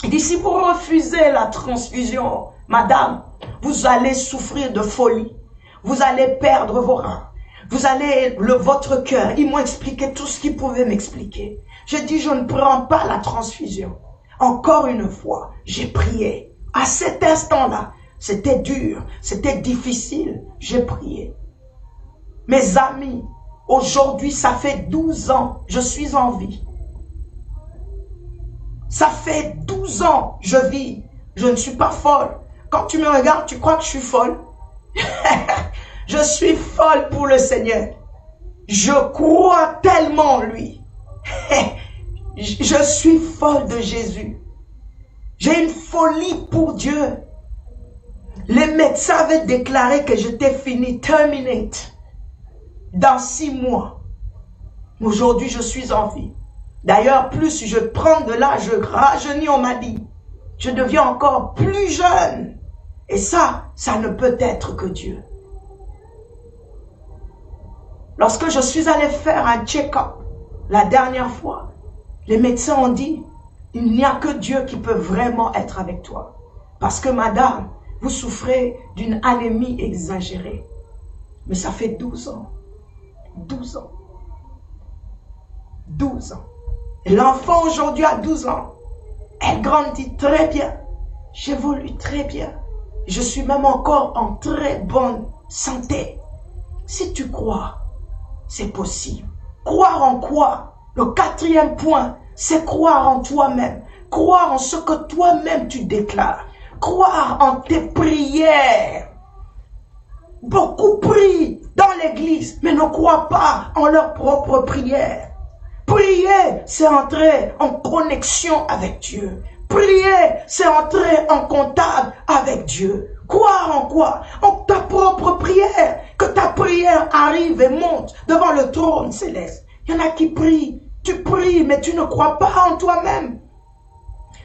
Speaker 4: Il dit, si vous refusez la transfusion, madame, vous allez souffrir de folie. Vous allez perdre vos reins. Vous allez, votre cœur. Ils m'ont expliqué tout ce qu'ils pouvaient m'expliquer. J'ai dit, je ne prends pas la transfusion. Encore une fois, j'ai prié. À cet instant-là, c'était dur, c'était difficile. J'ai prié. Mes amis, aujourd'hui, ça fait 12 ans, je suis en vie. Ça fait 12 ans, je vis. Je ne suis pas folle. Quand tu me regardes, tu crois que je suis folle? Je suis folle pour le Seigneur. Je crois tellement en lui. Je suis folle de Jésus. J'ai une folie pour Dieu. Les médecins avaient déclaré que j'étais fini, terminate. Dans 6 mois. Aujourd'hui, je suis en vie. D'ailleurs, plus je prends de l'âge, je rajeunis, on m'a dit. Je deviens encore plus jeune. Et ça ne peut être que Dieu. Lorsque je suis allé faire un check-up, la dernière fois, les médecins ont dit, il n'y a que Dieu qui peut vraiment être avec toi. Parce que madame, vous souffrez d'une anémie exagérée. Mais ça fait 12 ans. 12 ans. 12 ans. Et l'enfant aujourd'hui a 12 ans. Elle grandit très bien. J'évolue très bien. Je suis même encore en très bonne santé. Si tu crois, c'est possible. Croire en quoi? Le 4e point, c'est croire en toi-même. Croire en ce que toi-même tu déclares. Croire en tes prières. Beaucoup prient dans l'église, mais ne croient pas en leurs propres prières. Prier, c'est entrer en connexion avec Dieu. Prier, c'est entrer en contact avec Dieu. Croire en quoi? En ta propre prière. Que ta prière arrive et monte devant le trône céleste. Il y en a qui prient. Tu pries, mais tu ne crois pas en toi-même.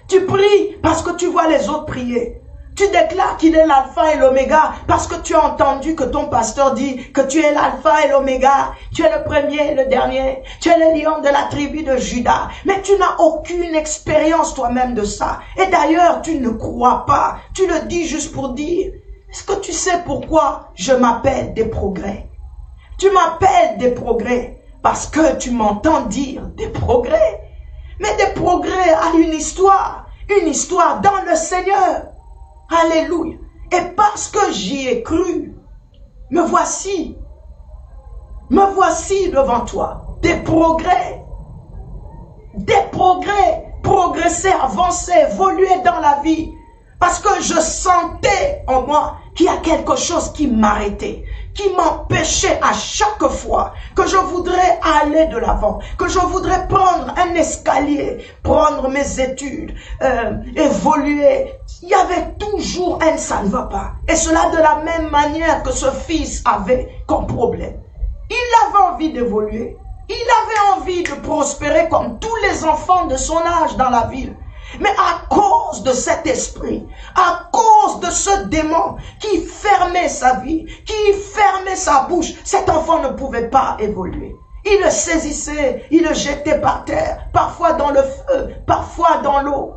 Speaker 4: Tu pries parce que tu vois les autres prier. Tu déclares qu'il est l'alpha et l'oméga parce que tu as entendu que ton pasteur dit que tu es l'alpha et l'oméga. Tu es le premier et le dernier. Tu es le lion de la tribu de Juda. Mais tu n'as aucune expérience toi-même de ça. Et d'ailleurs, tu ne crois pas. Tu le dis juste pour dire. Est-ce que tu sais pourquoi je m'appelle des progrès? Tu m'appelles des progrès parce que tu m'entends dire des progrès. Mais des progrès à une histoire dans le Seigneur. Alléluia. Et parce que j'y ai cru, me voici devant toi. Des progrès, progresser, avancer, évoluer dans la vie. Parce que je sentais en moi qu'il y a quelque chose qui m'arrêtait, qui m'empêchait à chaque fois que je voudrais aller de l'avant, que je voudrais prendre un escalier, prendre mes études, évoluer. Il y avait toujours un ça ne va pas. Et cela de la même manière que ce fils avait comme problème. Il avait envie d'évoluer. Il avait envie de prospérer comme tous les enfants de son âge dans la ville. Mais à cause de cet esprit, à cause de ce démon qui fermait sa vie, qui fermait sa bouche, cet enfant ne pouvait pas évoluer. Il le saisissait, il le jetait par terre, parfois dans le feu, parfois dans l'eau.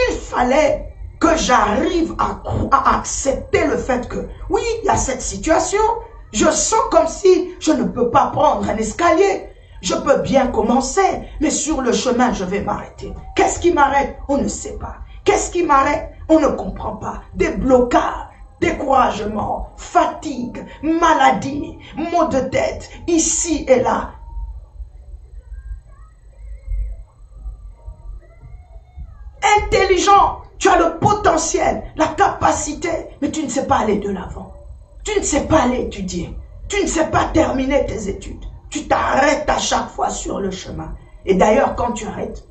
Speaker 4: Il fallait que j'arrive à accepter le fait que, oui, il y a cette situation, je sens comme si je ne peux pas prendre un escalier. Je peux bien commencer, mais sur le chemin, je vais m'arrêter. Qu'est-ce qui m'arrête? On ne sait pas. Qu'est-ce qui m'arrête? On ne comprend pas. Des blocages, découragement, fatigue, maladie, maux de tête, ici et là. Intelligent, tu as le potentiel, la capacité, mais tu ne sais pas aller de l'avant. Tu ne sais pas aller étudier. Tu ne sais pas terminer tes études. Tu t'arrêtes à chaque fois sur le chemin. Et d'ailleurs, quand tu arrêtes,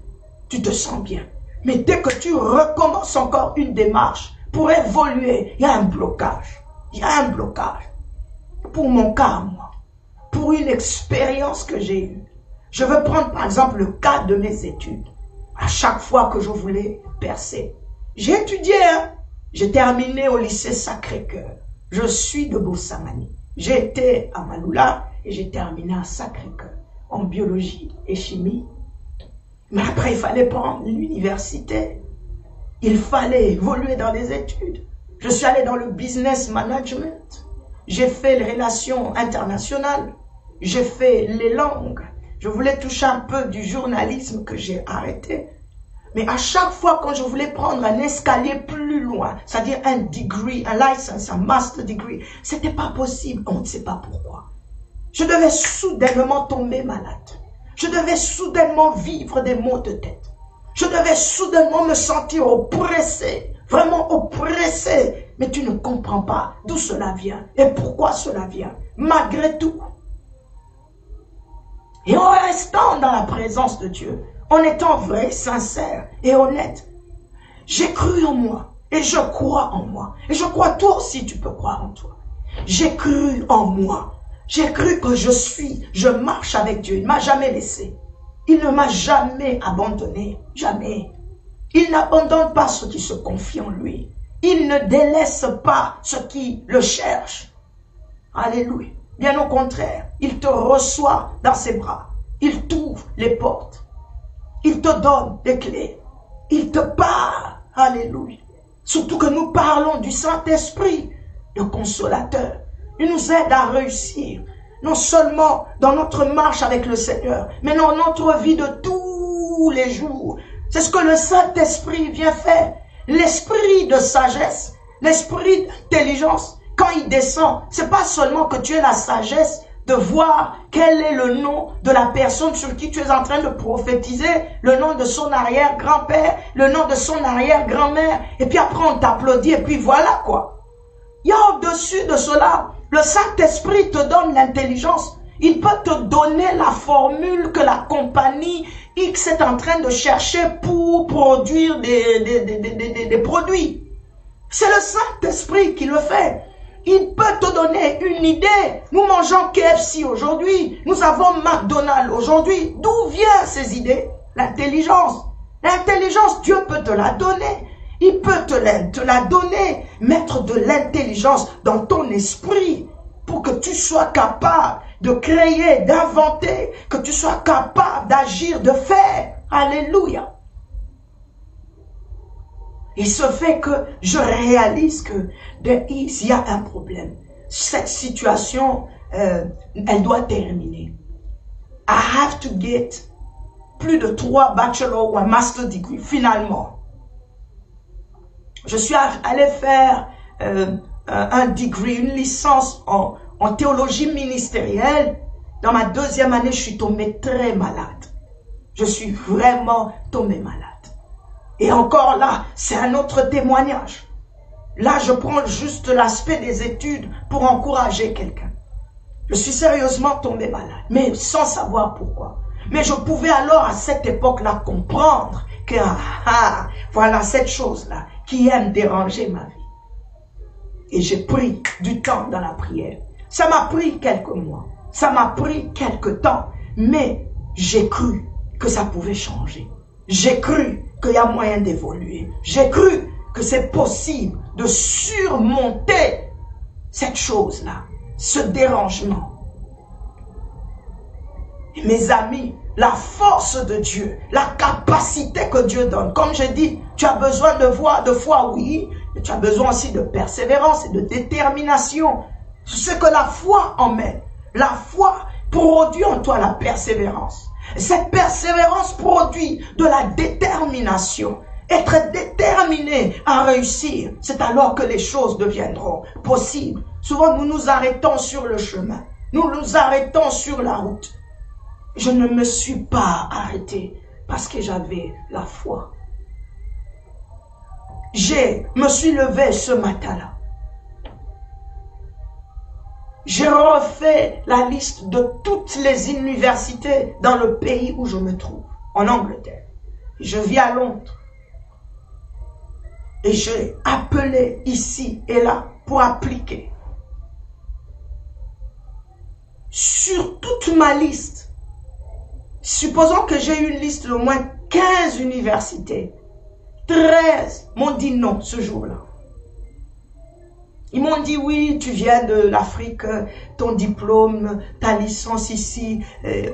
Speaker 4: tu te sens bien. Mais dès que tu recommences encore une démarche pour évoluer, il y a un blocage. Il y a un blocage. Pour mon cas, moi, pour une expérience que j'ai eue, je veux prendre par exemple le cas de mes études. À chaque fois que je voulais percer, j'ai étudié, hein? J'ai terminé au lycée Sacré-Cœur. Je suis de Boussamani. J'ai été à Maloula et j'ai terminé à Sacré-Cœur en biologie et chimie. Mais après, il fallait prendre l'université. Il fallait évoluer dans les études. Je suis allé dans le business management. J'ai fait les relations internationales. J'ai fait les langues. Je voulais toucher un peu du journalisme que j'ai arrêté. Mais à chaque fois quand je voulais prendre un escalier plus loin, c'est-à-dire un degree, un license, un master degree, c'était pas possible. On ne sait pas pourquoi. Je devais soudainement tomber malade. Je devais soudainement vivre des maux de tête. Je devais soudainement me sentir oppressé, vraiment oppressé. Mais tu ne comprends pas d'où cela vient et pourquoi cela vient, malgré tout. Et en restant dans la présence de Dieu, en étant vrai, sincère et honnête, j'ai cru en moi et je crois en moi. Et je crois toi aussi tu peux croire en toi. J'ai cru en moi. J'ai cru que je marche avec Dieu. Il ne m'a jamais laissé. Il ne m'a jamais abandonné. Jamais. Il n'abandonne pas ceux qui se confient en lui. Il ne délaisse pas ceux qui le cherchent. Alléluia. Bien au contraire, il te reçoit dans ses bras. Il t'ouvre les portes. Il te donne les clés. Il te parle. Alléluia. Surtout que nous parlons du Saint-Esprit, le consolateur. Il nous aide à réussir, non seulement dans notre marche avec le Seigneur, mais dans notre vie de tous les jours. C'est ce que le Saint-Esprit vient faire. L'esprit de sagesse, l'esprit d'intelligence, quand il descend, c'est pas seulement que tu aies la sagesse de voir quel est le nom de la personne sur qui tu es en train de prophétiser, le nom de son arrière-grand-père, le nom de son arrière-grand-mère, et puis après on t'applaudit, et puis voilà quoi. Il y a au-dessus de cela, le Saint-Esprit te donne l'intelligence. Il peut te donner la formule que la compagnie X est en train de chercher pour produire des produits. C'est le Saint-Esprit qui le fait. Il peut te donner une idée. Nous mangeons KFC aujourd'hui. Nous avons McDonald's aujourd'hui. D'où viennent ces idées? L'intelligence. L'intelligence, Dieu peut te la donner. Il peut te la donner, mettre de l'intelligence dans ton esprit pour que tu sois capable de créer, d'inventer, que tu sois capable d'agir, de faire. Alléluia. Il se fait que je réalise que il y a un problème. Cette situation, elle doit terminer. I have to get plus de 3 bachelor ou un master degree, finalement. Je suis allé faire un degree, une licence en théologie ministérielle. Dans ma 2e année, je suis tombée très malade. Je suis vraiment tombée malade. Et encore là, c'est un autre témoignage. Là, je prends juste l'aspect des études pour encourager quelqu'un. Je suis sérieusement tombé malade, mais sans savoir pourquoi. Mais je pouvais alors, à cette époque-là, comprendre que, voilà cette chose-là qui aime déranger ma vie. Et j'ai pris du temps dans la prière. Ça m'a pris quelques mois, ça m'a pris quelques temps, mais j'ai cru que ça pouvait changer. J'ai cru qu'il y a moyen d'évoluer. J'ai cru que c'est possible de surmonter cette chose-là, ce dérangement. Et mes amis, la force de Dieu, la capacité que Dieu donne. Comme je dis, tu as besoin de foi, oui, mais tu as besoin aussi de persévérance et de détermination. C'est ce que la foi emmène. La foi produit en toi la persévérance. Cette persévérance produit de la détermination. Être déterminé à réussir, c'est alors que les choses deviendront possibles. Souvent, nous nous arrêtons sur le chemin. Nous nous arrêtons sur la route. Je ne me suis pas arrêté parce que j'avais la foi. Je me suis levé ce matin-là. J'ai refait la liste de toutes les universités dans le pays où je me trouve, en Angleterre. Je vis à Londres. Et j'ai appelé ici et là pour appliquer. Sur toute ma liste, supposons que j'ai une liste de moins 15 universités. 13 m'ont dit non ce jour-là. Ils m'ont dit oui, tu viens de l'Afrique, ton diplôme, ta licence ici,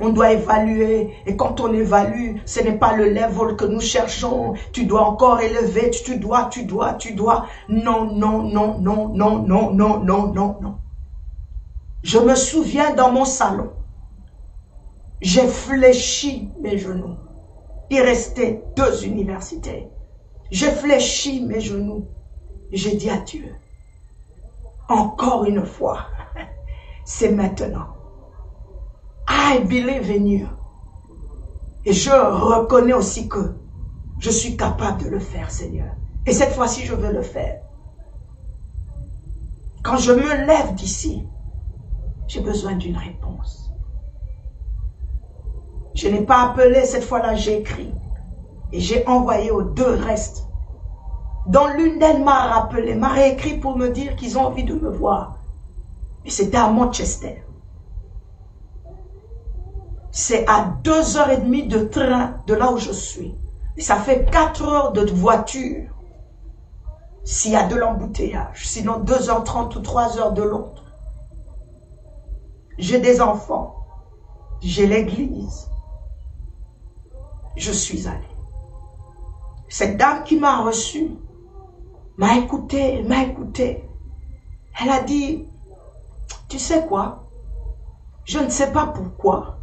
Speaker 4: on doit évaluer. Et quand on évalue, ce n'est pas le level que nous cherchons. Tu dois encore élever, tu dois. Non, non, non, non, non, non, non, non, non, non. Je me souviens dans mon salon, j'ai fléchi mes genoux. Il restait 2 universités. J'ai fléchi mes genoux. J'ai dit à Dieu, encore une fois, c'est maintenant. I believe in you. Et je reconnais aussi que je suis capable de le faire, Seigneur. Et cette fois-ci, je veux le faire. Quand je me lève d'ici, j'ai besoin d'une réponse. Je n'ai pas appelé, cette fois-là, j'ai écrit. Et j'ai envoyé aux 2 restes. Dont l'une d'elles m'a rappelé, m'a réécrit pour me dire qu'ils ont envie de me voir. Et c'était à Manchester. C'est à 2h30 de train de là où je suis. Et ça fait 4 heures de voiture. S'il y a de l'embouteillage. Sinon 2h30 ou 3 heures de Londres. J'ai des enfants. J'ai l'église. Je suis allé. Cette dame qui m'a reçu m'a écouté. Elle a dit, tu sais quoi? Je ne sais pas pourquoi,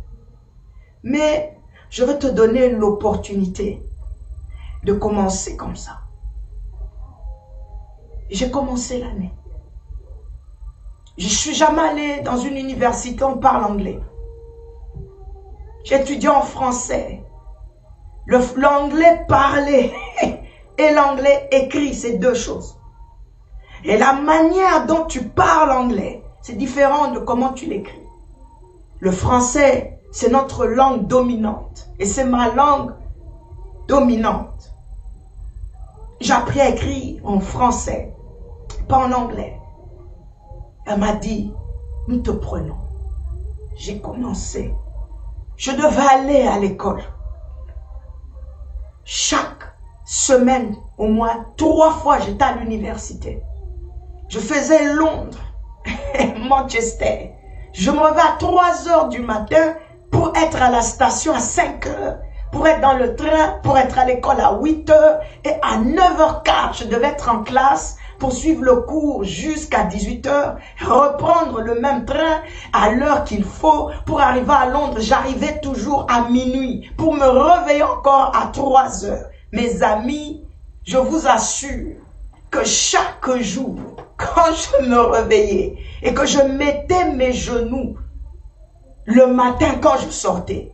Speaker 4: mais je vais te donner l'opportunité de commencer comme ça. J'ai commencé l'année. Je ne suis jamais allée dans une université où on parle anglais. J'ai étudié en français. L'anglais parlé et l'anglais écrit, c'est 2 choses. Et la manière dont tu parles anglais, c'est différent de comment tu l'écris. Le français, c'est notre langue dominante. Et c'est ma langue dominante. J'ai appris à écrire en français, pas en anglais. Elle m'a dit, nous te prenons. J'ai commencé. Je devais aller à l'école. Chaque semaine, au moins 3 fois, j'étais à l'université. Je faisais Londres, Manchester. Je me levais à 3 heures du matin pour être à la station à 5 heures, pour être dans le train, pour être à l'école à 8 heures. Et à 9h15, je devais être en classe pour suivre le cours jusqu'à 18 heures, reprendre le même train à l'heure qu'il faut pour arriver à Londres. J'arrivais toujours à minuit pour me réveiller encore à 3 heures. Mes amis, je vous assure que chaque jour, quand je me réveillais et que je mettais mes genoux le matin quand je sortais,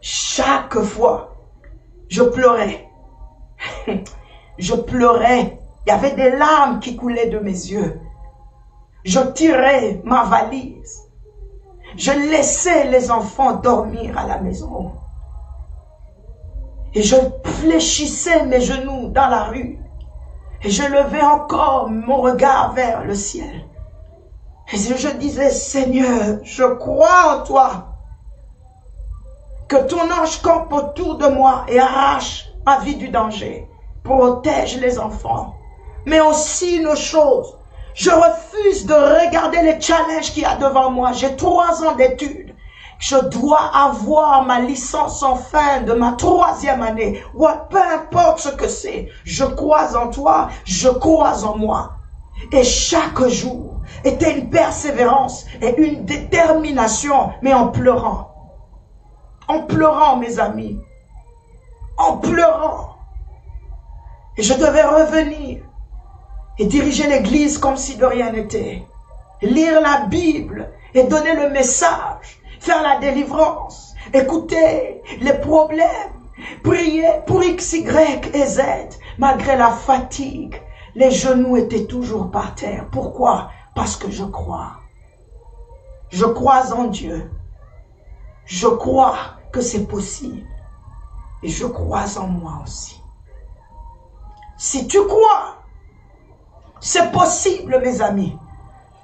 Speaker 4: chaque fois, je pleurais. Je pleurais. Il y avait des larmes qui coulaient de mes yeux. Je tirais ma valise. Je laissais les enfants dormir à la maison. Et je fléchissais mes genoux dans la rue. Et je levais encore mon regard vers le ciel. Et je disais, Seigneur, je crois en toi. Que ton ange campe autour de moi et arrache ma vie du danger. Protège les enfants. Mais aussi une chose, je refuse de regarder les challenges qu'il y a devant moi. J'ai 3 ans d'études. Je dois avoir ma licence en fin de ma 3e année. Ou peu importe ce que c'est. Je crois en toi, je crois en moi. Et chaque jour était une persévérance et une détermination, mais en pleurant. En pleurant, mes amis. En pleurant. Et je devais revenir et diriger l'église comme si de rien n'était. Lire la Bible et donner le message. Faire la délivrance. Écouter les problèmes. Prier pour X, Y et Z. Malgré la fatigue, les genoux étaient toujours par terre. Pourquoi? Parce que je crois. Je crois en Dieu. Je crois que c'est possible. Et je crois en moi aussi. Si tu crois, c'est possible, mes amis.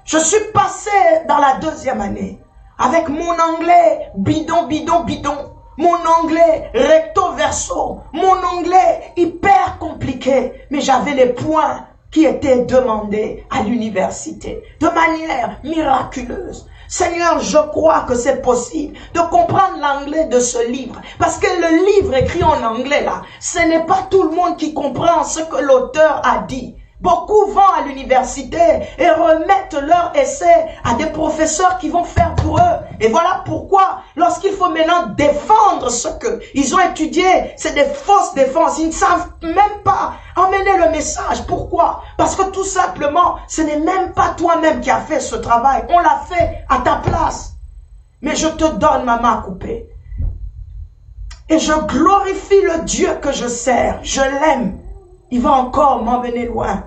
Speaker 4: Je suis passé dans la 2e année avec mon anglais bidon, bidon, bidon. Mon anglais recto verso. Mon anglais hyper compliqué. Mais j'avais les points qui étaient demandés à l'université de manière miraculeuse. Seigneur, je crois que c'est possible de comprendre l'anglais de ce livre. Parce que le livre écrit en anglais, là, ce n'est pas tout le monde qui comprend ce que l'auteur a dit. Beaucoup vont à l'université et remettent leur essai à des professeurs qui vont faire pour eux. Et voilà pourquoi, lorsqu'il faut maintenant défendre ce qu'ils ont étudié, c'est des fausses défenses. Ils ne savent même pas emmener le message. Pourquoi? Parce que tout simplement, ce n'est même pas toi-même qui as fait ce travail. On l'a fait à ta place. Mais je te donne ma main coupée. Et je glorifie le Dieu que je sers. Je l'aime. Il va encore m'emmener loin.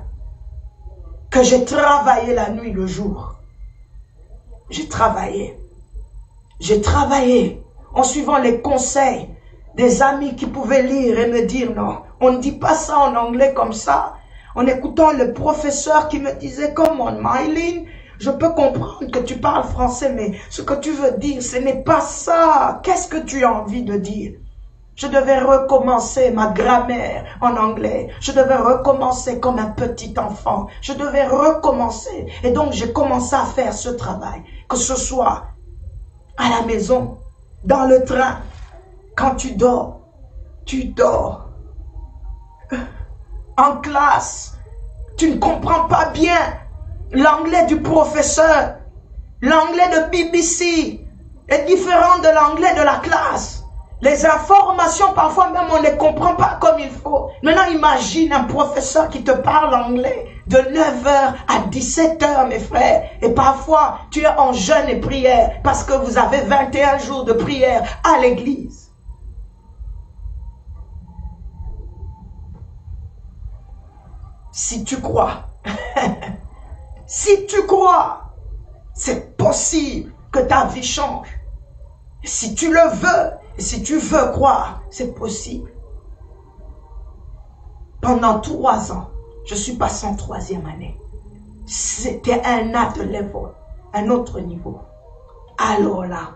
Speaker 4: Que j'ai travaillé la nuit, le jour. J'ai travaillé. J'ai travaillé en suivant les conseils des amis qui pouvaient lire et me dire non, on ne dit pas ça en anglais comme ça. En écoutant le professeur qui me disait, come on, Mylene, je peux comprendre que tu parles français, mais ce que tu veux dire, ce n'est pas ça. Qu'est-ce que tu as envie de dire? Je devais recommencer ma grammaire en anglais. Je devais recommencer comme un petit enfant. Je devais recommencer. Et donc, j'ai commencé à faire ce travail. Que ce soit à la maison, dans le train, quand tu dors. En classe, tu ne comprends pas bien l'anglais du professeur. L'anglais de BBC est différent de l'anglais de la classe. Les informations, parfois même, on ne les comprend pas comme il faut. Maintenant, imagine un professeur qui te parle anglais de 9h à 17h, mes frères. Et parfois, tu es en jeûne et prière parce que vous avez 21 jours de prière à l'église. Si tu crois, si tu crois, c'est possible que ta vie change. Si tu le veux, et si tu veux croire, c'est possible. Pendant 3 ans, je suis passé en 3e année. C'était un autre level, un autre niveau. Alors là,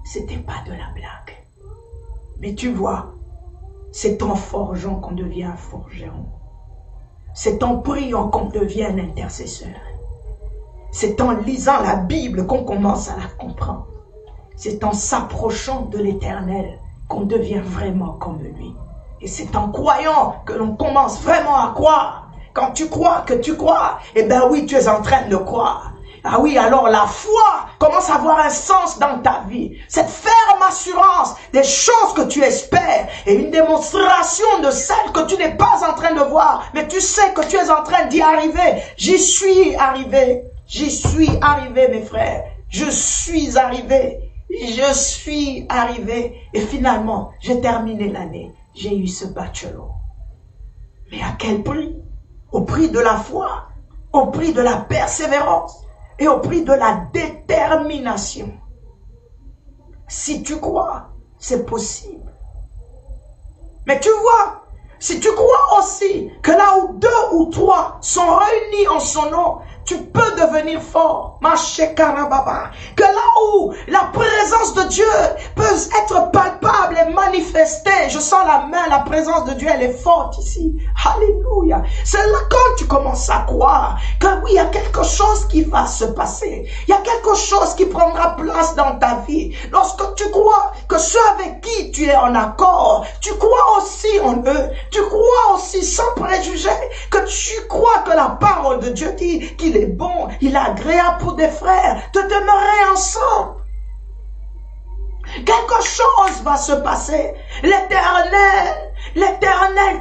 Speaker 4: c'était pas de la blague. Mais tu vois, C'est en forgeant qu'on devient un forgeron. C'est en priant qu'on devient un intercesseur. C'est en lisant la Bible qu'on commence à la comprendre. C'est en s'approchant de l'Éternel qu'on devient vraiment comme lui. Et c'est en croyant que l'on commence vraiment à croire. Quand tu crois que tu crois, eh bien oui, tu es en train de croire. Ah oui, alors la foi commence à avoir un sens dans ta vie. Cette ferme assurance des choses que tu espères est une démonstration de celles que tu n'es pas en train de voir. Mais tu sais que tu es en train d'y arriver. J'y suis arrivé. J'y suis arrivé, mes frères. Je suis arrivé. Je suis arrivé. Et finalement, j'ai terminé l'année. J'ai eu ce bachelor. Mais à quel prix? Au prix de la foi, au prix de la persévérance et au prix de la détermination. Si tu crois, c'est possible. Mais tu vois, si tu crois aussi que là où 2 ou 3 sont réunis en son nom, tu peux devenir fort. Que là où la présence de Dieu peut être palpable et manifestée, je sens la main, la présence de Dieu, elle est forte ici. Alléluia. C'est là quand tu commences à croire que oui, il y a quelque chose qui va se passer. Il y a quelque chose qui prendra place dans ta vie. Lorsque tu crois que ceux avec qui tu es en accord, tu crois aussi en eux. Tu crois aussi sans préjugés que tu crois que la parole de Dieu dit qu'il est bon, il est agréable pour des frères de demeurer ensemble. Quelque chose va se passer. L'Éternel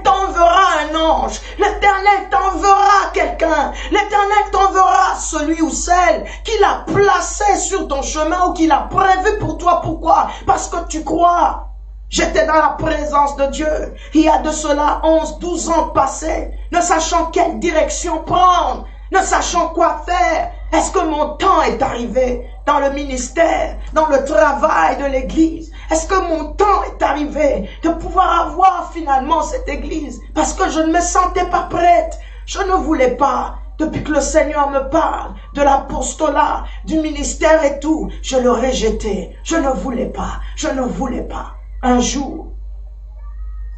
Speaker 4: t'enverra un ange. L'Éternel t'enverra quelqu'un. L'Éternel t'enverra celui ou celle qu'il a placé sur ton chemin ou qu'il a prévu pour toi. Pourquoi? Parce que tu crois. J'étais dans la présence de Dieu. Il y a de cela 11, 12 ans passés, ne sachant quelle direction prendre, ne sachant quoi faire. Est-ce que mon temps est arrivé dans le ministère, dans le travail de l'église? Est-ce que mon temps est arrivé de pouvoir avoir finalement cette église? Parce que je ne me sentais pas prête. Je ne voulais pas. Depuis que le Seigneur me parle de l'apostolat, du ministère et tout, je le rejetais. Je ne voulais pas. Je ne voulais pas. Un jour,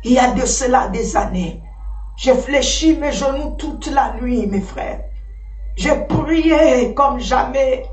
Speaker 4: il y a de cela des années, j'ai fléchi mes genoux toute la nuit, mes frères. J'ai prié comme jamais.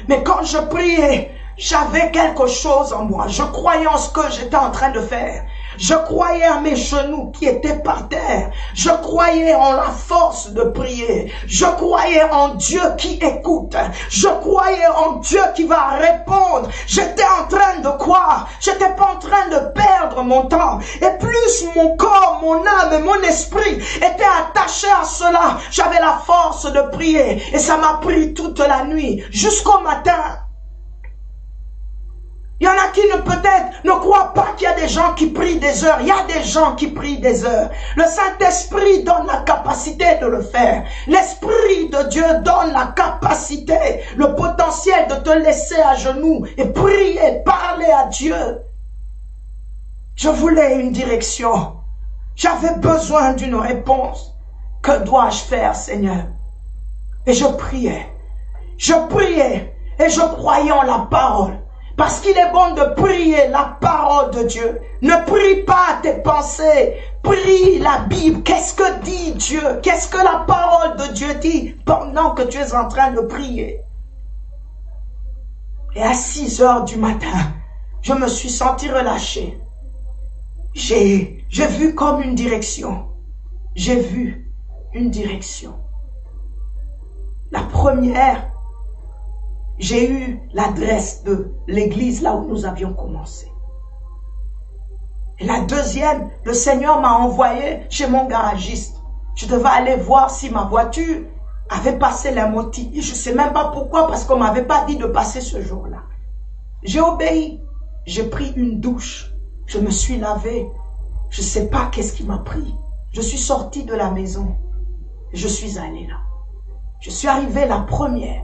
Speaker 4: Mais quand je priais, j'avais quelque chose en moi. Je croyais en ce que j'étais en train de faire. Je croyais à mes genoux qui étaient par terre. Je croyais en la force de prier. Je croyais en Dieu qui écoute. Je croyais en Dieu qui va répondre. J'étais en train de croire. J'étais pas en train de perdre mon temps. Et plus mon corps, mon âme et mon esprit étaient attachés à cela, j'avais la force de prier. Et ça m'a pris toute la nuit jusqu'au matin. Il y en a qui peut-être ne croient pas qu'il y a des gens qui prient des heures. Il y a des gens qui prient des heures. Le Saint-Esprit donne la capacité de le faire. L'Esprit de Dieu donne la capacité, le potentiel de te laisser à genoux et prier, parler à Dieu. Je voulais une direction. J'avais besoin d'une réponse. Que dois-je faire, Seigneur? Et je priais. Je priais et je croyais en la parole. Parce qu'il est bon de prier la parole de Dieu. Ne prie pas tes pensées. Prie la Bible. Qu'est-ce que dit Dieu? Qu'est-ce que la parole de Dieu dit pendant que tu es en train de prier? Et à 6 heures du matin, je me suis senti relâché. J'ai vu comme une direction. J'ai vu une direction. La première, j'ai eu l'adresse de l'église là où nous avions commencé. Et la deuxième, le Seigneur m'a envoyé chez mon garagiste. Je devais aller voir si ma voiture avait passé la moitié. Je ne sais même pas pourquoi, parce qu'on ne m'avait pas dit de passer ce jour-là. J'ai obéi. J'ai pris une douche. Je me suis lavé. Je ne sais pas qu'est-ce qui m'a pris. Je suis sorti de la maison. Je suis allé là. Je suis arrivé la première.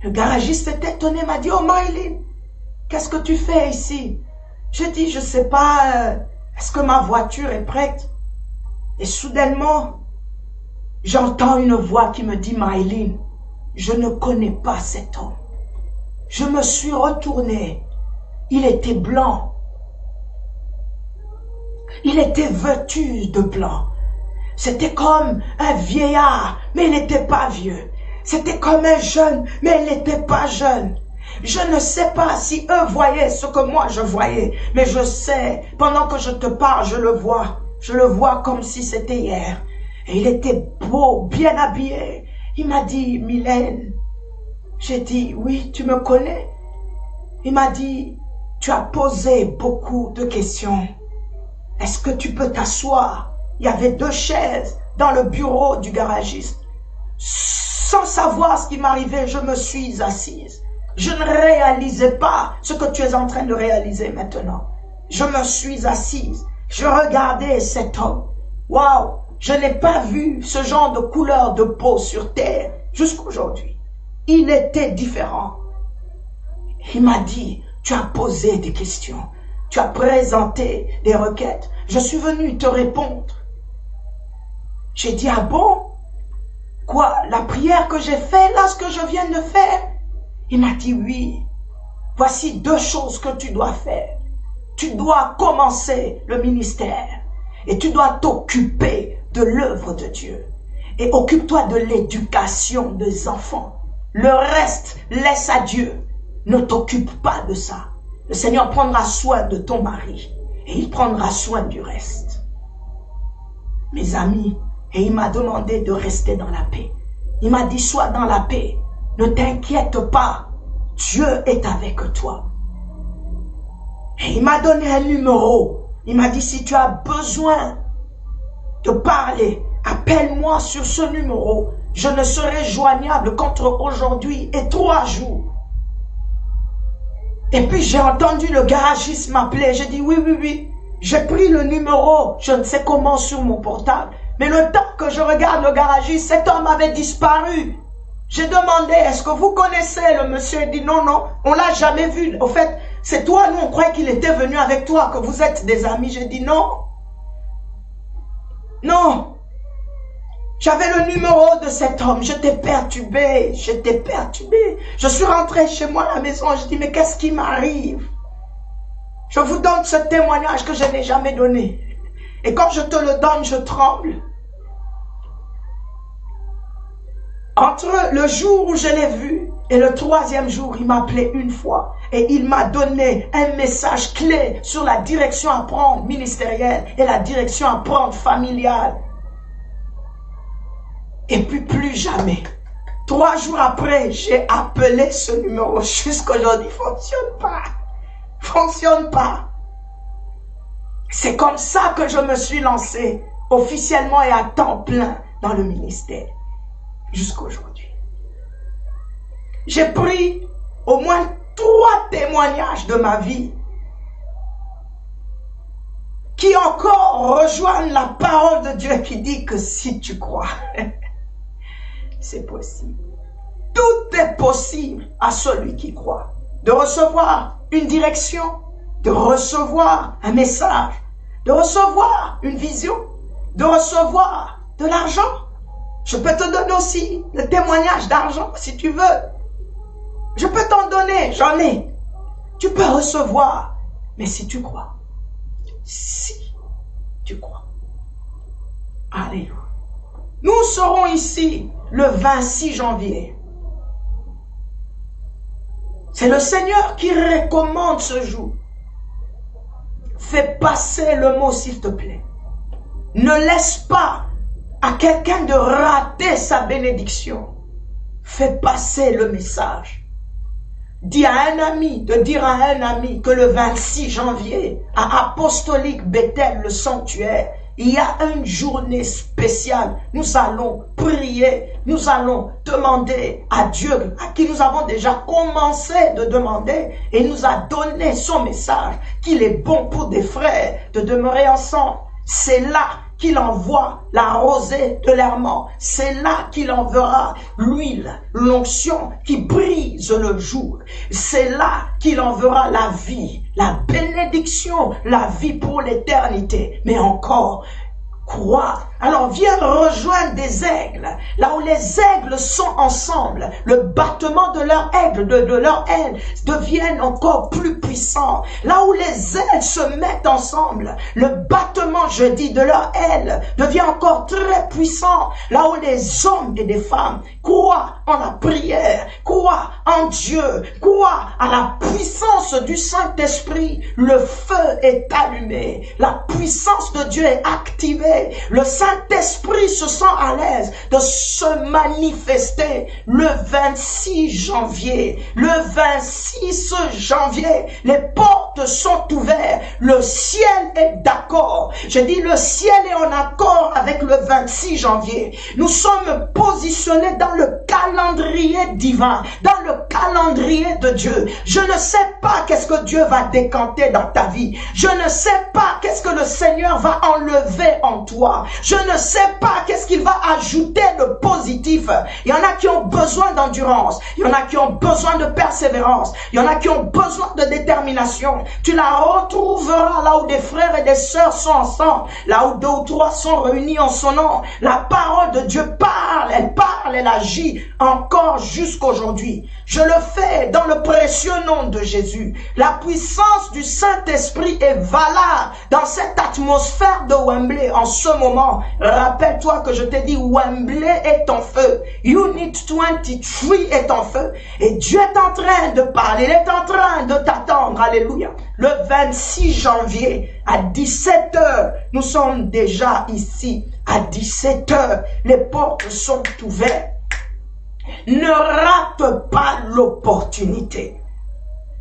Speaker 4: Le garagiste était étonné, m'a dit, « Oh Maïline, qu'est-ce que tu fais ici ?» Je dis, « Je ne sais pas, est-ce que ma voiture est prête ?» Et soudainement, j'entends une voix qui me dit, « Maïline, je ne connais pas cet homme. » Je me suis retourné. Il était blanc. Il était vêtu de blanc. C'était comme un vieillard, mais il n'était pas vieux. C'était comme un jeune, mais il n'était pas jeune. Je ne sais pas si eux voyaient ce que moi je voyais, mais je sais, pendant que je te parle, je le vois. Je le vois comme si c'était hier. Et il était beau, bien habillé. Il m'a dit, Mylène. J'ai dit, oui, tu me connais. Il m'a dit, tu as posé beaucoup de questions. Est-ce que tu peux t'asseoir? Il y avait 2 chaises dans le bureau du garagiste. Sans savoir ce qui m'arrivait, je me suis assise. Je ne réalisais pas ce que tu es en train de réaliser maintenant. Je me suis assise. Je regardais cet homme. Waouh! Je n'ai pas vu ce genre de couleur de peau sur terre jusqu'aujourd'hui. Il était différent. Il m'a dit, tu as posé des questions. Tu as présenté des requêtes. Je suis venu te répondre. J'ai dit, ah bon? Quoi? La prière que j'ai faite, là, ce que je viens de faire? Il m'a dit, oui. Voici 2 choses que tu dois faire. Tu dois commencer le ministère et tu dois t'occuper de l'œuvre de Dieu. Et occupe-toi de l'éducation des enfants. Le reste, laisse à Dieu. Ne t'occupe pas de ça. Le Seigneur prendra soin de ton mari et il prendra soin du reste. Mes amis, et il m'a demandé de rester dans la paix. Il m'a dit, sois dans la paix. Ne t'inquiète pas. Dieu est avec toi. Et il m'a donné un numéro. Il m'a dit, si tu as besoin de parler, appelle-moi sur ce numéro. Je ne serai joignable qu'entre aujourd'hui et 3 jours. Et puis j'ai entendu le garagiste m'appeler. J'ai dit, oui, oui, oui. J'ai pris le numéro, je ne sais comment, sur mon portable. Mais le temps que je regarde le garagiste, cet homme avait disparu. J'ai demandé, est-ce que vous connaissez le monsieur? Il dit, non, non, on l'a jamais vu. Au fait, c'est toi, nous, on croyait qu'il était venu avec toi, que vous êtes des amis. J'ai dit, non. Non. J'avais le numéro de cet homme. J'étais perturbé. J'étais perturbé. Je suis rentré chez moi à la maison. Je dis, mais qu'est-ce qui m'arrive? Je vous donne ce témoignage que je n'ai jamais donné. Et quand je te le donne, je tremble. Entre le jour où je l'ai vu et le 3e jour, il m'a appelé une fois. Et il m'a donné un message clé sur la direction à prendre ministérielle et la direction à prendre familiale. Et puis plus jamais. 3 jours après, j'ai appelé ce numéro. Jusqu'aujourd'hui, fonctionne pas. Fonctionne pas. C'est comme ça que je me suis lancé officiellement et à temps plein dans le ministère. Jusqu'aujourd'hui. J'ai pris au moins 3 témoignages de ma vie qui encore rejoignent la parole de Dieu qui dit que si tu crois, c'est possible. Tout est possible à celui qui croit. De recevoir une direction, de recevoir un message, de recevoir une vision, de recevoir de l'argent. Je peux te donner aussi le témoignage d'argent si tu veux. Je peux t'en donner, j'en ai. Tu peux recevoir, mais si tu crois. Si tu crois. Alléluia. Nous serons ici le 26 janvier. C'est le Seigneur qui recommande ce jour. Fais passer le mot s'il te plaît. Ne laisse pas à quelqu'un de rater sa bénédiction. Fais passer le message. Dis à un ami, de dire à un ami que le 26 janvier, à Apostolique Bethel, le sanctuaire, il y a une journée spéciale. Nous allons prier, nous allons demander à Dieu, à qui nous avons déjà commencé de demander, et il nous a donné son message, qu'il est bon pour des frères de demeurer ensemble. C'est là qu'il envoie la rosée de l'errement. C'est là qu'il enverra l'huile, l'onction qui brise le jour. C'est là qu'il enverra la vie, la bénédiction, la vie pour l'éternité. Mais encore, crois Alors viens rejoindre des aigles, là où les aigles sont ensemble. Le battement de leur aigle, de leur aile, deviennent encore plus puissant. Là où les ailes se mettent ensemble, le battement, je dis, de leur aile devient encore très puissant. Là où les hommes et les femmes croient en la prière, croient en Dieu, croient à la puissance du Saint-Esprit, le feu est allumé. La puissance de Dieu est activée. Le Saint-Esprit se sent à l'aise de se manifester le 26 janvier. Le 26 janvier, les portes sont ouvertes. Le ciel est d'accord. Je dis le ciel est en accord avec le 26 janvier. Nous sommes positionnés dans le calendrier divin, dans le calendrier de Dieu. Je ne sais pas qu'est-ce que Dieu va décanter dans ta vie. Je ne sais pas qu'est-ce que le Seigneur va enlever en toi. Je ne sais pas qu'est-ce qu'il va ajouter de positif. Il y en a qui ont besoin d'endurance. Il y en a qui ont besoin de persévérance. Il y en a qui ont besoin de détermination. Tu la retrouveras là où des frères et des sœurs sont ensemble. Là où 2 ou 3 sont réunis en son nom. La parole de Dieu parle, elle agit encore jusqu'aujourd'hui. Je le fais dans le précieux nom de Jésus. La puissance du Saint-Esprit est valable dans cette atmosphère de Wembley en ce moment. Rappelle-toi que je t'ai dit Wembley est en feu. Unit 23 est en feu. Et Dieu est en train de parler. Il est en train de t'attendre. Alléluia. Le 26 janvier à 17h, nous sommes déjà ici. À 17h, les portes sont ouvertes. Ne rate pas l'opportunité.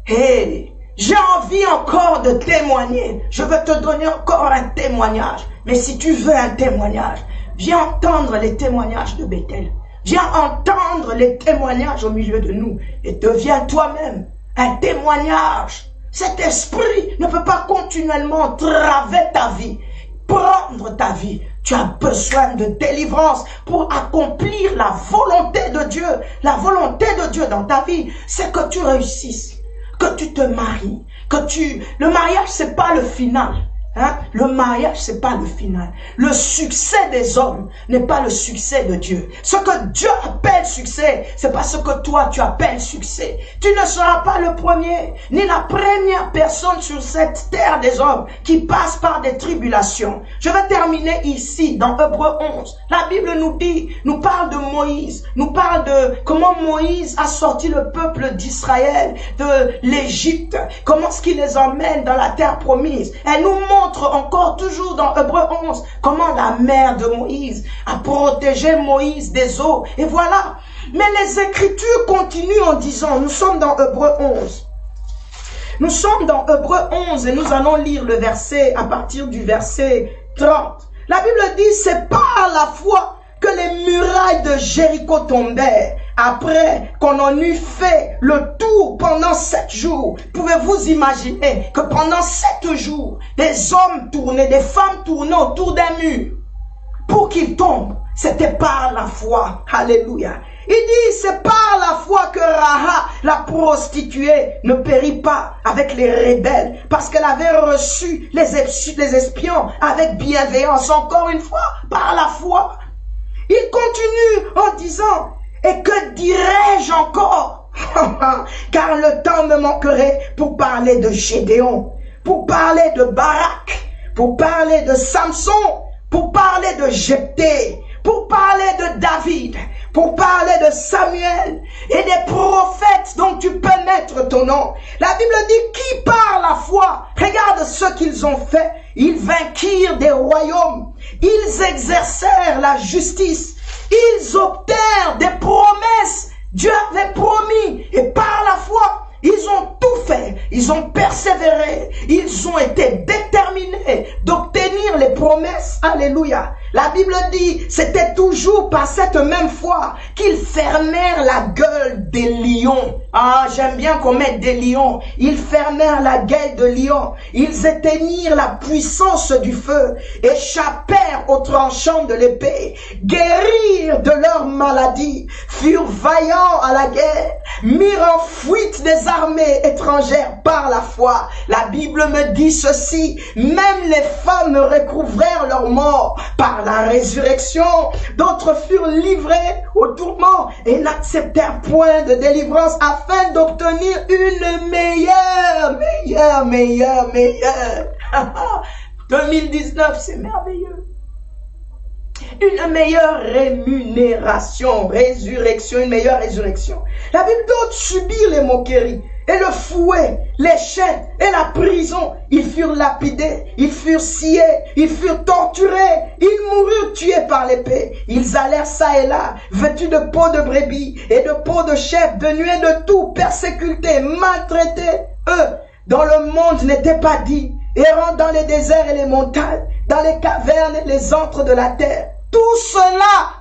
Speaker 4: Hey, j'ai envie encore de témoigner. Je veux te donner encore un témoignage. Mais si tu veux un témoignage, viens entendre les témoignages de Bethel. Viens entendre les témoignages au milieu de nous. Et deviens toi-même un témoignage. Cet esprit ne peut pas continuellement traver ta vie, prendre ta vie. Tu as besoin de délivrance pour accomplir la volonté de Dieu. La volonté de Dieu dans ta vie, c'est que tu réussisses, que tu te maries, le mariage, c'est pas le final. Hein? Le mariage, c'est pas le final. Le succès des hommes n'est pas le succès de Dieu. Ce que Dieu appelle succès, c'est pas ce que toi tu appelles succès. Tu ne seras pas le premier, ni la première personne sur cette terre des hommes qui passe par des tribulations. Je vais terminer ici dans Hébreux 11. La Bible nous parle de Moïse, nous parle de comment Moïse a sorti le peuple d'Israël de l'Égypte, comment est-ce qu'il les emmène dans la terre promise. Elle nous montre encore toujours dans Hébreux 11 comment la mère de Moïse a protégé Moïse des eaux. Et voilà. Mais les Écritures continuent en disant, nous sommes dans Hébreux 11. Nous sommes dans Hébreux 11 et nous allons lire le verset à partir du verset 30. La Bible dit, c'est par la foi que les murailles de Jéricho tombèrent après qu'on en eut fait le tour pendant 7 jours. Pouvez-vous imaginer que pendant 7 jours, des hommes tournaient, des femmes tournaient autour d'un mur pour qu'ils tombent? C'était par la foi. Alléluia. Il dit, c'est par la foi que Rahab, la prostituée, ne périt pas avec les rebelles, parce qu'elle avait reçu les espions avec bienveillance. Encore une fois, par la foi. Il continue en disant, et que dirais-je encore? Car le temps me manquerait pour parler de Gédéon, pour parler de Barak, pour parler de Samson, pour parler de Jephthé, pour parler de David, pour parler de Samuel et des prophètes dont tu peux mettre ton nom. La Bible dit, qui par la foi, regarde ce qu'ils ont fait. Ils vainquirent des royaumes, ils exercèrent la justice, ils obtinrent des promesses. Dieu avait promis et par la foi, ils ont tout fait, ils ont persévéré, ils ont été déterminés d'obtenir les promesses. Alléluia. La Bible dit, c'était toujours par cette même foi qu'ils fermèrent la gueule des lions. Ah, j'aime bien qu'on mette des lions. Ils fermèrent la gueule de lions. Ils éteignirent la puissance du feu, échappèrent aux tranchants de l'épée, guérirent de leur maladie, furent vaillants à la guerre, mirent en fuite des armées étrangères par la foi. La Bible me dit ceci, même les femmes recouvrèrent leur mort par la résurrection. D'autres furent livrés au tourment et n'acceptèrent point de délivrance afin d'obtenir une meilleure. 2019, c'est merveilleux. Une meilleure rémunération, résurrection, une meilleure résurrection. La Bible d'autres subirent les moqueries et le fouet, les chaînes et la prison. Ils furent lapidés, ils furent sciés, ils furent torturés, ils moururent tués par l'épée. Ils allèrent ça et là, vêtus de peau de brebis et de peau de chèvre, de nuée de tout, persécutés, maltraités. Eux, dont le monde n'était pas dit, errant dans les déserts et les montagnes, dans les cavernes et les antres de la terre. Tout cela,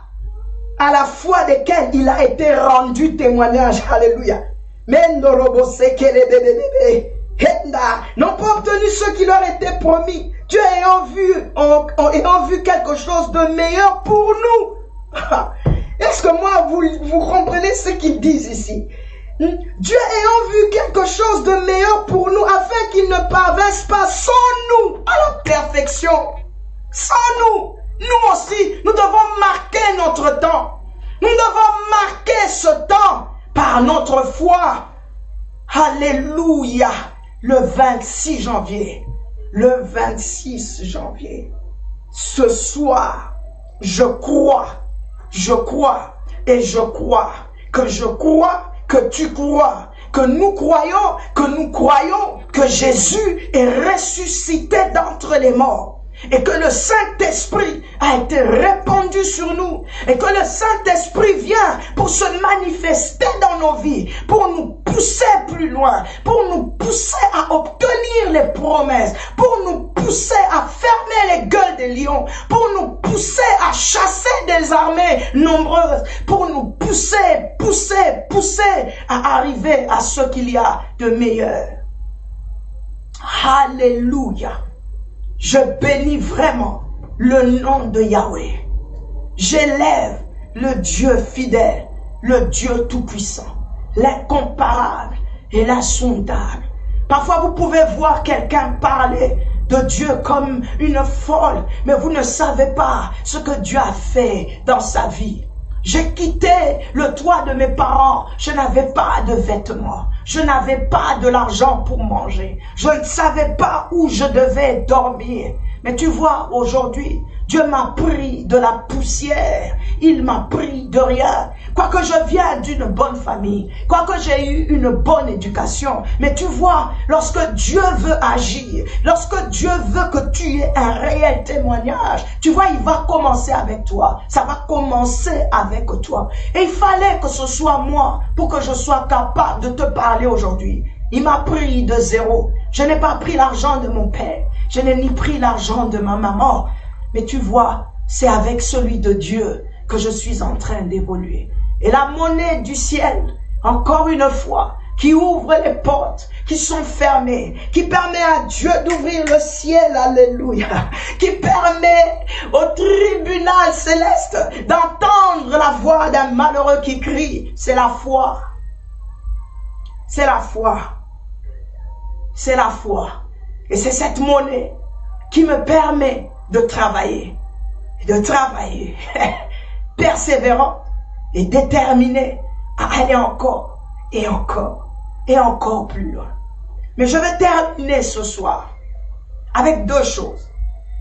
Speaker 4: à la foi desquels il a été rendu témoignage. Alléluia. N'ont pas obtenu ce qui leur était promis. Dieu ayant vu quelque chose de meilleur pour nous. Est-ce que moi, vous comprenez ce qu'ils disent ici? Dieu ayant vu quelque chose de meilleur pour nous, afin qu'il ne parvinsse pas sans nous à la perfection. Sans nous. Nous aussi, nous devons marquer notre temps. Nous devons marquer ce temps par notre foi. Alléluia. Le 26 janvier. Le 26 janvier. Ce soir, je crois et je crois que tu crois, que nous croyons que Jésus est ressuscité d'entre les morts. Et que le Saint-Esprit a été répandu sur nous. Et que le Saint-Esprit vient pour se manifester dans nos vies. Pour nous pousser plus loin. Pour nous pousser à obtenir les promesses. Pour nous pousser à fermer les gueules des lions. Pour nous pousser à chasser des armées nombreuses. Pour nous pousser à arriver à ce qu'il y a de meilleur. Alléluia. Je bénis vraiment le nom de Yahweh. J'élève le Dieu fidèle, le Dieu tout-puissant, l'incomparable et l'insondable. Parfois, vous pouvez voir quelqu'un parler de Dieu comme une folle, mais vous ne savez pas ce que Dieu a fait dans sa vie. J'ai quitté le toit de mes parents. Je n'avais pas de vêtements. Je n'avais pas de l'argent pour manger. Je ne savais pas où je devais dormir. Mais tu vois, aujourd'hui, Dieu m'a pris de la poussière. Il m'a pris de rien. Quoique je viens d'une bonne famille, quoique j'ai eu une bonne éducation. Mais tu vois, lorsque Dieu veut agir, lorsque Dieu veut que tu aies un réel témoignage, tu vois, il va commencer avec toi. Ça va commencer avec toi. Et il fallait que ce soit moi pour que je sois capable de te parler aujourd'hui. Il m'a pris de zéro. Je n'ai pas pris l'argent de mon père. Je n'ai ni pris l'argent de ma maman. Mais tu vois, c'est avec celui de Dieu que je suis en train d'évoluer. Et la monnaie du ciel, encore une fois, qui ouvre les portes qui sont fermées, qui permet à Dieu d'ouvrir le ciel, alléluia, qui permet au tribunal céleste d'entendre la voix d'un malheureux qui crie, c'est la foi. C'est la foi. C'est la foi. Et c'est cette monnaie qui me permet de travailler, persévérant et déterminé à aller encore et encore et encore plus loin. Mais je vais terminer ce soir avec deux choses.